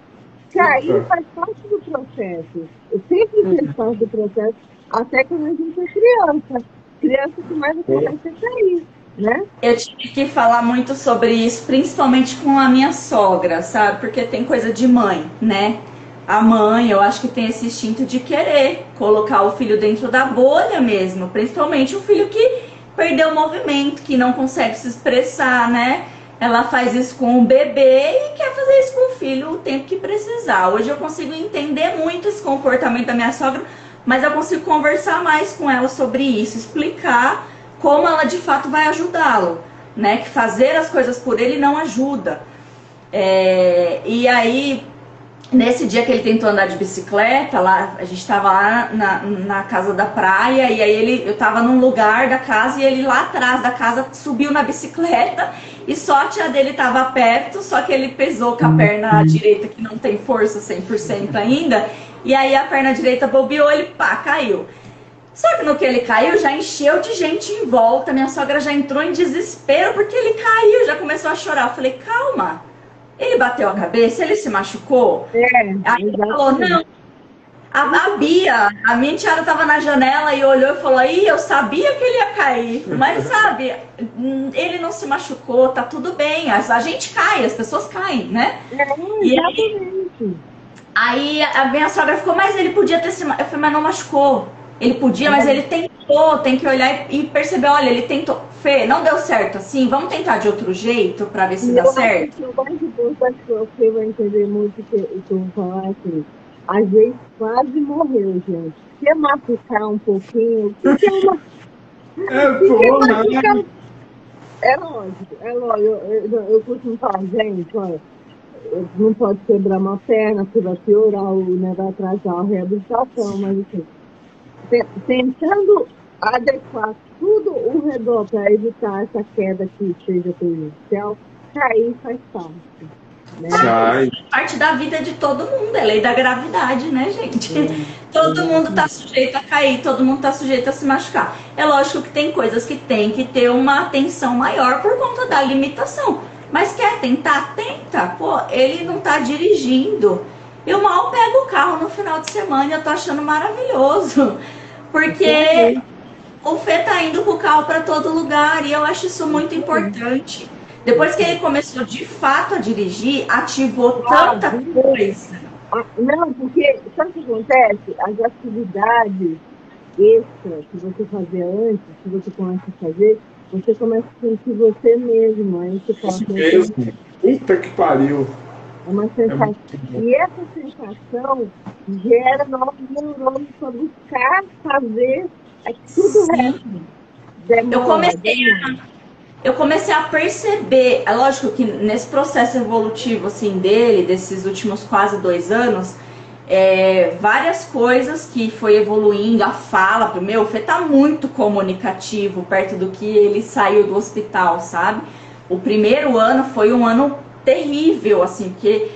cair faz parte do processo. Eu sempre fiz parte do processo, até quando a gente é criança. Criança que mais acontece é cair, né? Eu tive que falar muito sobre isso, principalmente com a minha sogra, sabe? Porque tem coisa de mãe, né? A mãe, eu acho que tem esse instinto de querer colocar o filho dentro da bolha mesmo, principalmente o filho que perdeu o movimento, que não consegue se expressar, né? Ela faz isso com o bebê e quer fazer isso com o filho o tempo que precisar. Hoje eu consigo entender muito esse comportamento da minha sogra, mas eu consigo conversar mais com ela sobre isso, explicar como ela de fato vai ajudá-lo, né? Que fazer as coisas por ele não ajuda. E aí, nesse dia que ele tentou andar de bicicleta, lá, a gente estava lá na casa da praia, e aí eu estava num lugar da casa, e ele lá atrás da casa subiu na bicicleta, e só a tia dele estava perto, só que ele pesou com a perna direita, que não tem força 100% ainda, e aí a perna direita bobeou, ele caiu. Só que no que ele caiu, já encheu de gente em volta, minha sogra já entrou em desespero, porque ele caiu, já começou a chorar. Eu falei, calma, ele bateu a cabeça, ele se machucou? Aí ele falou, não. A Bia, a minha enteada estava na janela e olhou e falou, eu sabia que ele ia cair, mas sabe, ele não se machucou, tá tudo bem, a gente cai, as pessoas caem, né? Aí a minha sogra ficou, mas ele podia ter se machucado. Eu falei, mas não machucou. Ele podia, mas ele tentou, tem que olhar e perceber, olha, ele tentou. Fê, não deu certo assim, vamos tentar de outro jeito pra ver se dá certo? Eu mais importante que você vai entender muito o que eu vou falar aqui. A gente quase morreu, gente. Quer machucar um pouquinho? É lógico. Eu costumo falar, gente, olha, não pode quebrar uma perna, porque vai piorar, né, vai atrasar a reabilitação, mas assim, tentando adequar tudo ao redor para evitar essa queda que seja prejudicial, cair faz parte. Né? Faz parte da vida de todo mundo, é lei da gravidade, né, gente? Todo mundo tá sujeito a cair, todo mundo tá sujeito a se machucar. É lógico que tem coisas que tem que ter uma atenção maior por conta da limitação. Mas quer tentar? Tenta. Pô, ele não tá dirigindo. Eu mal pego o carro no final de semana e eu tô achando maravilhoso. Porque o Fê tá indo com o carro para todo lugar e eu acho isso muito importante. Depois que ele começou de fato a dirigir, ativou tanta coisa. Não, porque sabe o que acontece? As atividades extras que você fazia antes, que você começa a fazer, você começa a sentir você mesmo. Aí você fala, puta que pariu. É uma sensação. E essa sensação gera novos neurônios para buscar fazer tudo o resto. Eu comecei a perceber, é lógico que nesse processo evolutivo assim, dele, desses últimos quase 2 anos, várias coisas que foi evoluindo, a fala, o Fê tá muito comunicativo perto do que ele saiu do hospital, sabe? O primeiro ano foi um ano terrível, assim, porque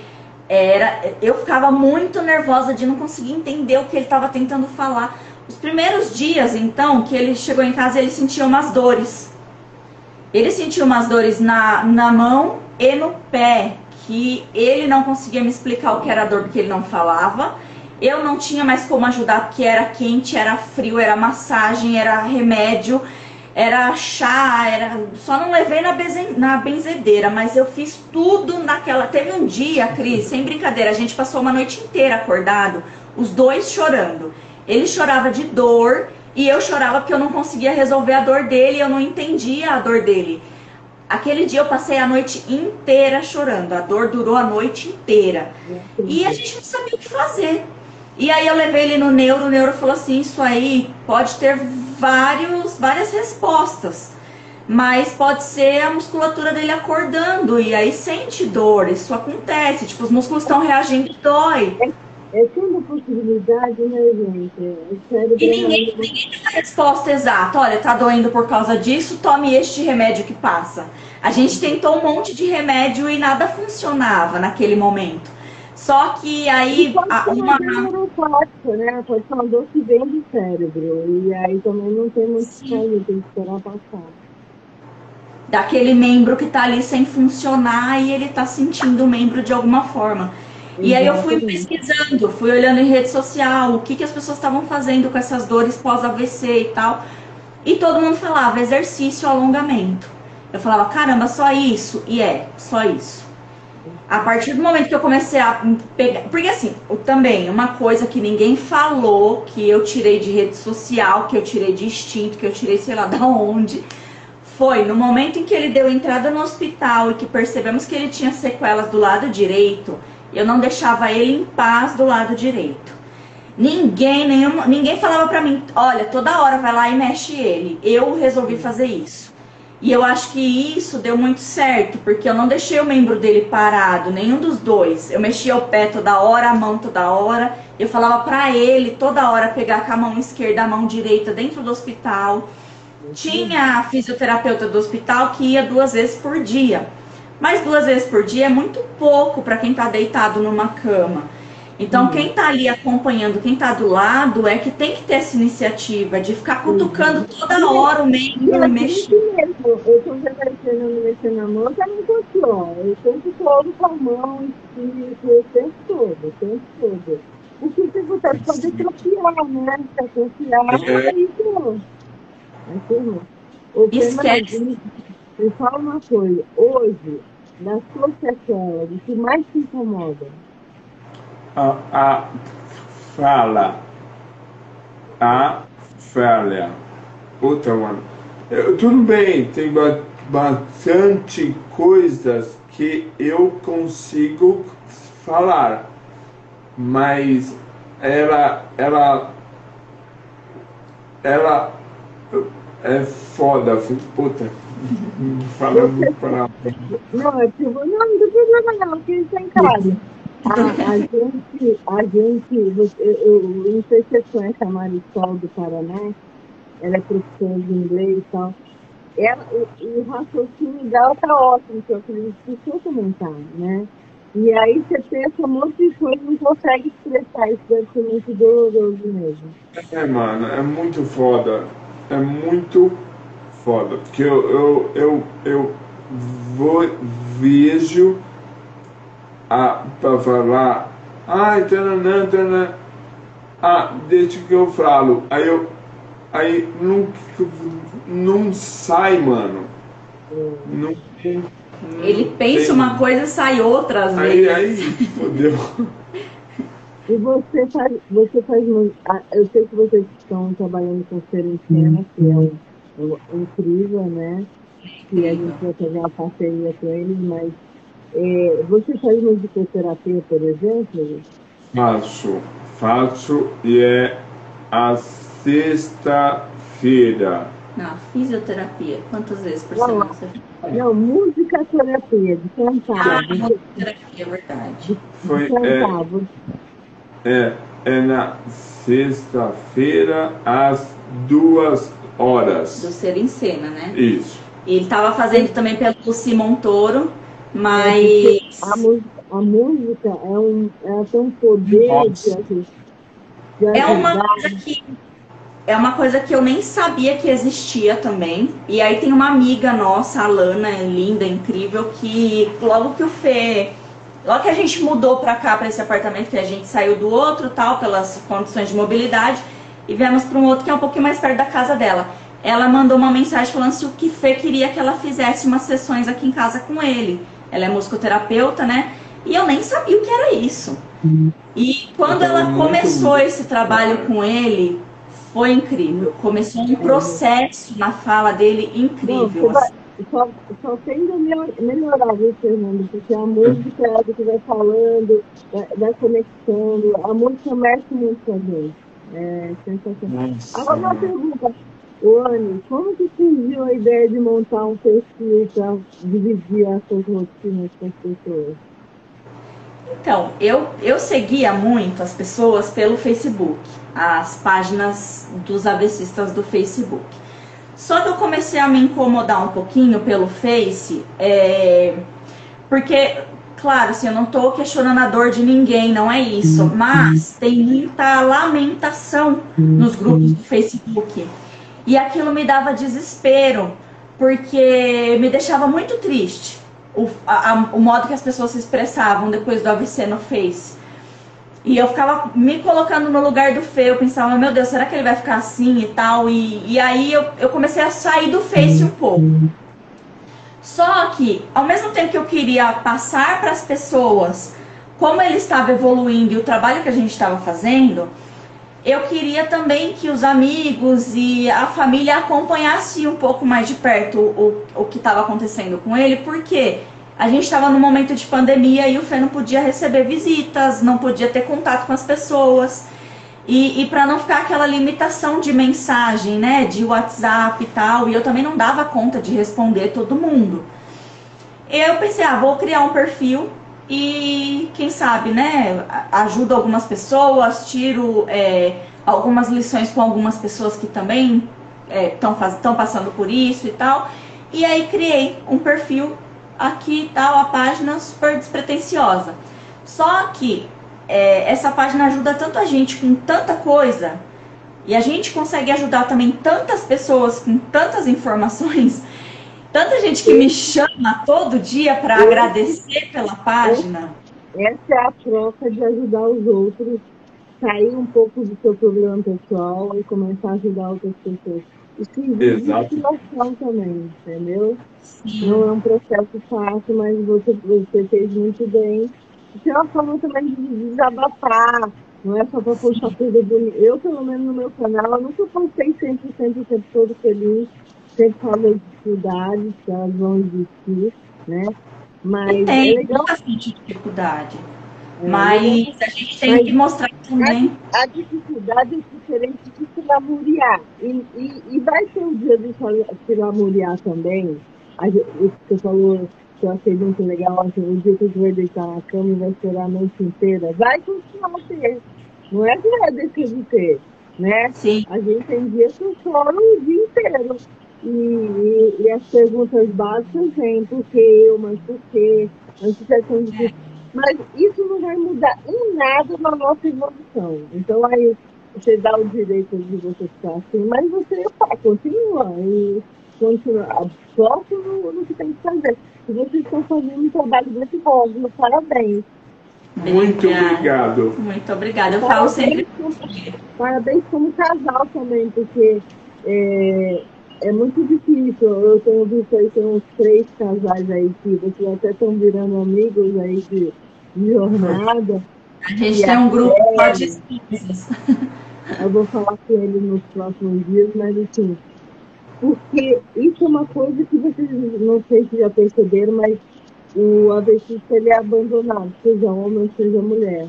eu ficava muito nervosa de não conseguir entender o que ele estava tentando falar. Os primeiros dias, então, que ele chegou em casa, ele sentia umas dores. Ele sentia umas dores na mão e no pé, que ele não conseguia me explicar o que era a dor, porque ele não falava. Eu não tinha mais como ajudar, porque era quente, era frio, era massagem, era remédio, era chá, só não levei na benzedeira, mas eu fiz tudo naquela... Teve um dia, Cris, sem brincadeira, a gente passou uma noite inteira acordado, os dois chorando. Ele chorava de dor e eu chorava porque eu não conseguia resolver a dor dele, eu não entendia a dor dele. Aquele dia eu passei a noite inteira chorando, a dor durou a noite inteira. E a gente não sabia o que fazer. E aí eu levei ele no neuro, o neuro falou assim, isso aí pode ter várias respostas, mas pode ser a musculatura dele acordando, e aí sente dor, isso acontece, tipo, os músculos estão reagindo e dói. É tanta possibilidade, né, gente? O cérebro E ninguém tem a resposta exata. Olha, tá doendo por causa disso, tome este remédio que passa. A gente tentou um monte de remédio e nada funcionava naquele momento. Só que aí pode ser uma neuropática, né? Pode ser uma dor que vem do cérebro. E aí também não tem muito o que fazer, tem que esperar passar. Daquele membro que tá ali sem funcionar e ele tá sentindo o membro de alguma forma. E aí eu fui pesquisando, fui olhando em rede social, o que as pessoas estavam fazendo com essas dores pós-AVC e tal. E todo mundo falava exercício, alongamento. Eu falava, caramba, só isso? E só isso. A partir do momento que eu comecei a pegar... Porque assim, também, uma coisa que ninguém falou, que eu tirei de rede social, que eu tirei de instinto, que eu tirei sei lá da onde, foi no momento em que ele deu entrada no hospital e que percebemos que ele tinha sequelas do lado direito, eu não deixava ele em paz do lado direito. Ninguém falava pra mim, olha, toda hora vai lá e mexe ele. Eu resolvi fazer isso. E eu acho que isso deu muito certo, porque eu não deixei o membro dele parado, nenhum dos dois. Eu mexia o pé toda hora, a mão toda hora. Eu falava pra ele toda hora pegar com a mão esquerda, a mão direita dentro do hospital. Tinha a fisioterapeuta do hospital que ia 2 vezes por dia. Mas 2 vezes por dia é muito pouco para quem está deitado numa cama. Então, quem está ali acompanhando, quem está do lado, é que tem que ter essa iniciativa de ficar cutucando toda hora o membro, mexendo. Eu estou mexendo na mão, já não funciona. Eu sempre todo com a mão, o tempo todo. O que você pode confiar, né? Confiar, aí pronto. Esquece. Me fala uma coisa, hoje, na sua sequela, o que mais te incomoda? A falha. Outra, mano. Tudo bem, tem bastante coisas que eu consigo falar, mas ela é foda, puta. Fala muito palavra. Não, não tem problema não, que isso é em casa. A gente, eu não sei se você conhece a Marisol do Paraná, ela é professora de inglês e tal. O raciocínio dela tá ótimo, que eu acredito que você também tá, né? E aí você pensa um monte de coisa e não consegue expressar, isso deve ser muito doloroso mesmo. Mano, é muito foda. É muito foda. Porque eu vejo pra falar, taranã, deixa que eu falo. Aí não sai, mano. Não Ele pensa tem. uma coisa e sai outra às vezes. Aí, fodeu. E você faz eu sei que vocês estão trabalhando com ser em cena, que é incrível, né? Que a gente vai fazer uma parceria com eles, mas você faz musicoterapia, por exemplo? Faço e é a sexta-feira. Não, fisioterapia. Quantas vezes por semana você faz? Não, musicoterapia, de cantar. Musicoterapia, é verdade. Foi, é na sexta-feira, às 2 horas. Do Ser em Cena, né? Isso. Ele estava fazendo também pelo Simão Toro, mas... A música ela tem um poder de É uma coisa que eu nem sabia que existia também. E aí tem uma amiga nossa, a Lana, linda, incrível, que logo que a gente mudou pra cá, pra esse apartamento, que a gente saiu do outro, tal, pelas condições de mobilidade, e viemos para um outro que é um pouquinho mais perto da casa dela. Ela mandou uma mensagem falando se o que Fê queria que ela fizesse umas sessões aqui em casa com ele. Ela é musicoterapeuta, né? E eu nem sabia o que era isso. E quando ela começou esse trabalho com ele, foi incrível. Começou um processo na fala dele incrível. Só tende a melhorar, viu, Fernando? Porque a música é algo que vai falando, vai conectando. A música mexe muito com a gente. É sensacional. Agora uma pergunta. Anny, como que surgiu a ideia de montar um perfil para dividir essas rotinas com as pessoas? Então, eu seguia muito as pessoas pelo Facebook, as páginas dos AVCistas do Facebook. Só que eu comecei a me incomodar um pouquinho pelo Face, porque, claro, assim, eu não tô questionando a dor de ninguém, não é isso, mas tem muita lamentação nos grupos do Facebook. E aquilo me dava desespero, porque me deixava muito triste o modo que as pessoas se expressavam depois do AVC no Face. E eu ficava me colocando no lugar do Fê, eu pensava, meu Deus, será que ele vai ficar assim e tal? E aí eu comecei a sair do Face um pouco. Só que, ao mesmo tempo que eu queria passar para as pessoas como ele estava evoluindo e o trabalho que a gente estava fazendo, eu queria também que os amigos e a família acompanhassem um pouco mais de perto o que estava acontecendo com ele, porque a gente estava num momento de pandemia e o Fê não podia receber visitas, não podia ter contato com as pessoas. E para não ficar aquela limitação de mensagem, né, de WhatsApp e tal, e eu também não dava conta de responder todo mundo. Eu pensei, vou criar um perfil e quem sabe, né, ajudo algumas pessoas, tiro algumas lições com algumas pessoas que também estão passando por isso e tal. E aí criei um perfil aqui e tal, a página super despretensiosa. Só que essa página ajuda tanto a gente com tanta coisa, e a gente consegue ajudar também tantas pessoas com tantas informações, tanta gente que me chama todo dia para agradecer pela página. Essa é a troca de ajudar os outros, sair um pouco do seu problema pessoal e começar a ajudar outras pessoas. Isso exige inspiração também, entendeu? Sim. Não é um processo fácil, mas você fez muito bem. Isso é uma forma também de desabafar, não é só para puxar coisa bonita. Eu, pelo menos no meu canal, eu nunca postei 100% o tempo todo feliz, sempre falo das dificuldades, que elas vão existir, né? Mas tem muita dificuldade. Mas a gente tem que mostrar também. A dificuldade é diferente de se lamuriar. E vai ter um dia de se lamuriar também. O que você falou, que eu achei muito legal, o dia que você vai deitar na cama e vai chorar a noite inteira. Vai continuar a ter. Não é que vai deixar de ter, né? Sim. A gente tem dias que chora o dia inteiro. E as perguntas básicas vêm, por que eu, mas por quê? Mas isso não vai mudar em nada na nossa evolução. Então aí você dá o direito de você ficar assim, mas você continua e continua. Foco no que tem que fazer. E vocês estão fazendo um trabalho muito bom, parabéns. Muito obrigado. Muito obrigada. Eu falo sempre. Parabéns como casal também, porque é muito difícil. Eu tenho visto aí, tem uns 3 casais aí que vocês até estão virando amigos aí de jornada. A gente tem um grupo de espíritos. Eu vou falar com ele nos próximos dias, mas assim, porque isso é uma coisa que vocês não sei se já perceberam, mas o AVCista ele é abandonado, seja homem, seja mulher,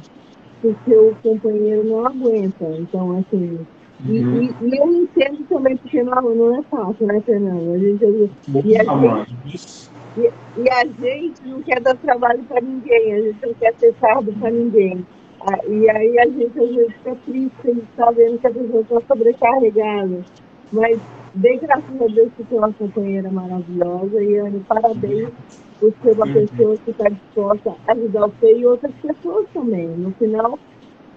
porque o companheiro não aguenta. Então, assim, e eu entendo também, porque não é fácil, né, Fernando? E a gente não quer dar trabalho para ninguém, a gente não quer ter fardo para ninguém. E aí a gente às vezes fica triste, a gente está vendo que a pessoa está sobrecarregada. Mas dê graças a Deus que tem uma companheira maravilhosa e Anne, parabéns por ser uma pessoa que está disposta a ajudar você e outras pessoas também. No final,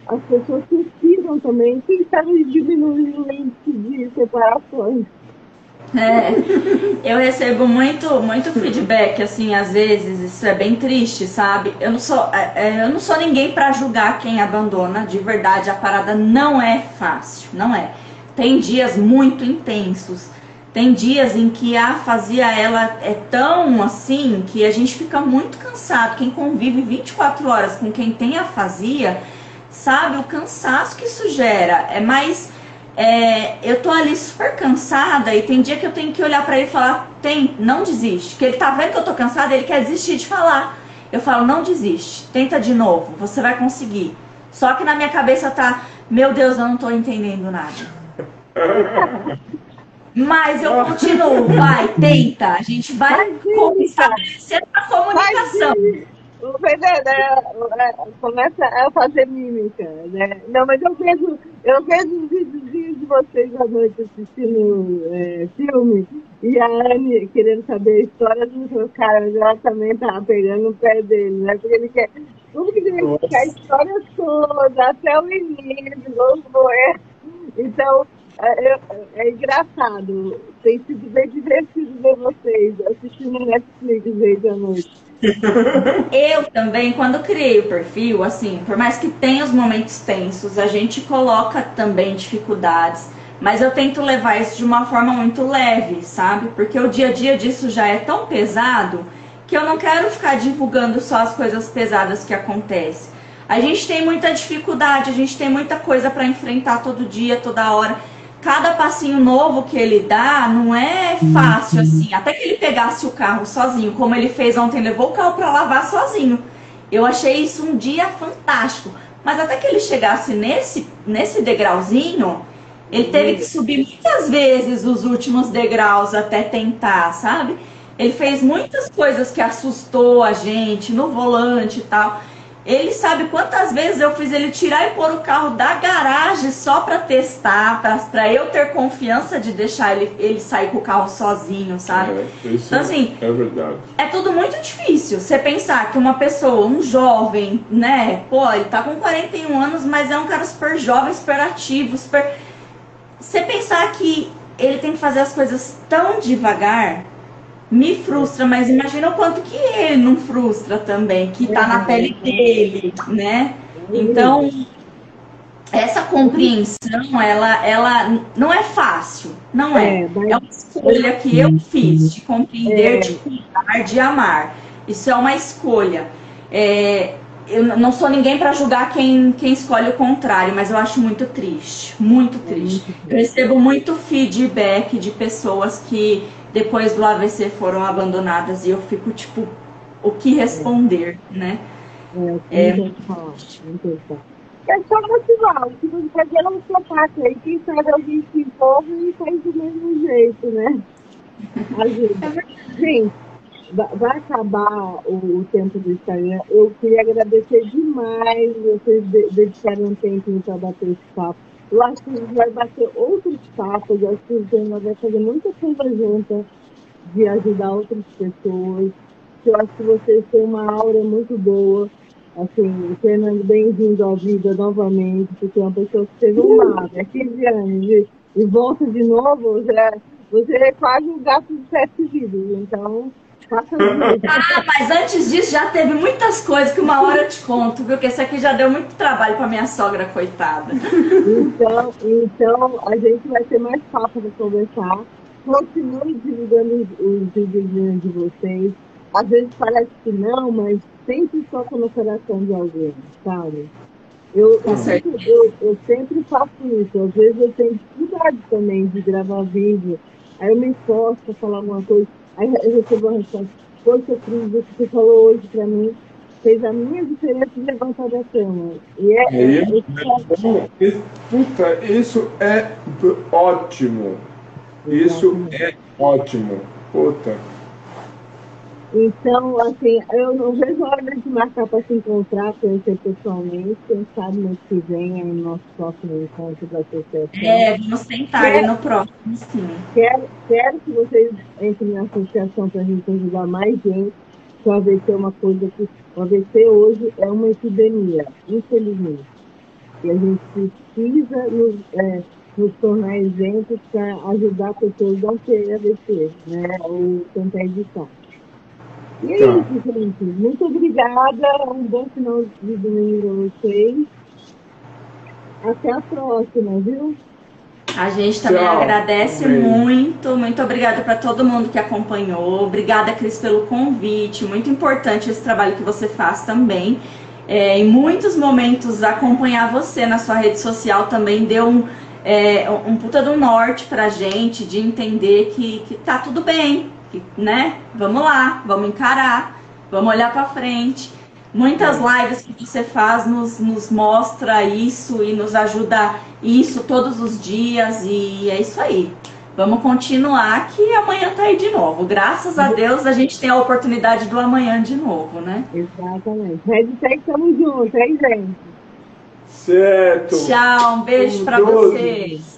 as pessoas se inspiram também, quem sabe diminuir o índice de separações. Eu recebo muito feedback, assim, às vezes, isso é bem triste, sabe? Eu não sou ninguém para julgar quem abandona, de verdade, a parada não é fácil, não é. Tem dias muito intensos, tem dias em que a afasia, ela é tão assim, que a gente fica muito cansado. Quem convive 24 horas com quem tem afasia, sabe o cansaço que isso gera, eu tô ali super cansada e tem dia que eu tenho que olhar pra ele e falar, não desiste. Que ele tá vendo que eu tô cansada, ele quer desistir de falar. Eu falo, não desiste, tenta de novo, você vai conseguir. Só que na minha cabeça tá, meu Deus, eu não tô entendendo nada. Mas eu continuo, vai, tenta. A gente vai estabelecer a comunicação. O Fernando começa a fazer mímica, né? Não, mas eu vejo os videozinhos de vocês à noite assistindo filme e a Anne querendo saber a história do seu cara, mas ela também tá pegando o pé dele, né? Porque ele quer tudo que ele quer, a história toda, até o início, vamos morrer. Então, é engraçado. Tem sido bem divertido ver vocês assistindo Netflix desde a noite. Eu também, quando criei o perfil, assim, por mais que tenha os momentos tensos, a gente coloca também dificuldades, mas eu tento levar isso de uma forma muito leve, sabe? Porque o dia a dia disso já é tão pesado que eu não quero ficar divulgando só as coisas pesadas que acontecem. A gente tem muita dificuldade, a gente tem muita coisa para enfrentar todo dia, toda hora. Cada passinho novo que ele dá não é fácil assim. Até que ele pegasse o carro sozinho, como ele fez ontem, levou o carro para lavar sozinho. Eu achei isso um dia fantástico. Mas até que ele chegasse nesse degrauzinho, ele teve que subir muitas vezes os últimos degraus até tentar, sabe? Ele fez muitas coisas que assustou a gente no volante e tal. Ele sabe quantas vezes eu fiz ele tirar e pôr o carro da garagem só para testar, para eu ter confiança de deixar ele sair com o carro sozinho, sabe? Então, assim, é verdade. É tudo muito difícil. Você pensar que uma pessoa, um jovem, né? Pô, ele tá com 41 anos, mas é um cara super jovem, super ativo, super... Você pensar que ele tem que fazer as coisas tão devagar... Me frustra, mas imagina o quanto que ele não frustra também, que tá na pele dele, né? Então, essa compreensão, ela não é fácil, não é. É uma escolha que eu fiz, de compreender, de cuidar, de amar. Isso é uma escolha. Eu não sou ninguém para julgar quem escolhe o contrário, mas eu acho muito triste, muito triste. Eu recebo muito feedback de pessoas que depois do AVC foram abandonadas e eu fico tipo, o que responder, né? É só motivar, o que você fazer é um espetáculo aí, quem sabe alguém se envolve e faz do mesmo jeito, né? Ajuda. Gente, vai acabar o tempo do Instagram. Eu queria agradecer demais vocês dedicarem um tempinho para bater esse papo. Eu acho que a gente vai bater outros papos, eu acho que a gente vai fazer muita coisa junta de ajudar outras pessoas. Eu acho que vocês têm uma aura muito boa. Assim, Fernando, bem-vindo à vida novamente, porque é uma pessoa que teve uma 15 anos e volta de novo, você é quase um gato de 7 vidas, então... mas antes disso já teve muitas coisas que uma hora eu te conto, viu? Que esse aqui já deu muito trabalho pra minha sogra, coitada. Então a gente vai ter mais papo para conversar. Continue divulgando os vídeos de vocês. Às vezes parece que não, mas sempre toca no coração de alguém, sabe? Eu sempre faço isso. Às vezes eu tenho dificuldade também de gravar vídeo. Aí eu me esforço para falar alguma coisa. Aí eu recebo uma resposta: poxa, Cris, o que você falou hoje para mim fez a minha diferença de levantar da cama. Puta, isso é ótimo. Isso é ótimo. Puta. Então, assim, eu não vejo a hora de marcar para se encontrar, conhecer pessoalmente. Quem sabe mês que vem é o nosso próximo encontro da associação. Vamos tentar no próximo, sim. Quero que vocês entrem na associação para a gente ajudar mais gente. O AVC é uma coisa que... O AVC hoje é uma epidemia, infelizmente. E a gente precisa nos tornar exemplos para ajudar pessoas a não ter AVC, né? Ou tentar evitar. E é isso, gente. Muito obrigada. Um bom final de domingo a vocês. Até a próxima, viu? A gente também agradece muito. Muito obrigada para todo mundo que acompanhou. Obrigada, Cris, pelo convite. Muito importante esse trabalho que você faz também. Em muitos momentos, acompanhar você na sua rede social também deu um puta do norte pra gente, de entender que tá tudo bem, né? Vamos lá, vamos encarar, vamos olhar pra frente. Muitas lives que você faz nos mostra isso e nos ajuda isso todos os dias, e é isso aí. Vamos continuar que amanhã tá aí de novo. Graças a Deus a gente tem a oportunidade do amanhã de novo, né? Exatamente. Hashtag tamo junto, hein, gente? Certo. Tchau, um beijo para vocês.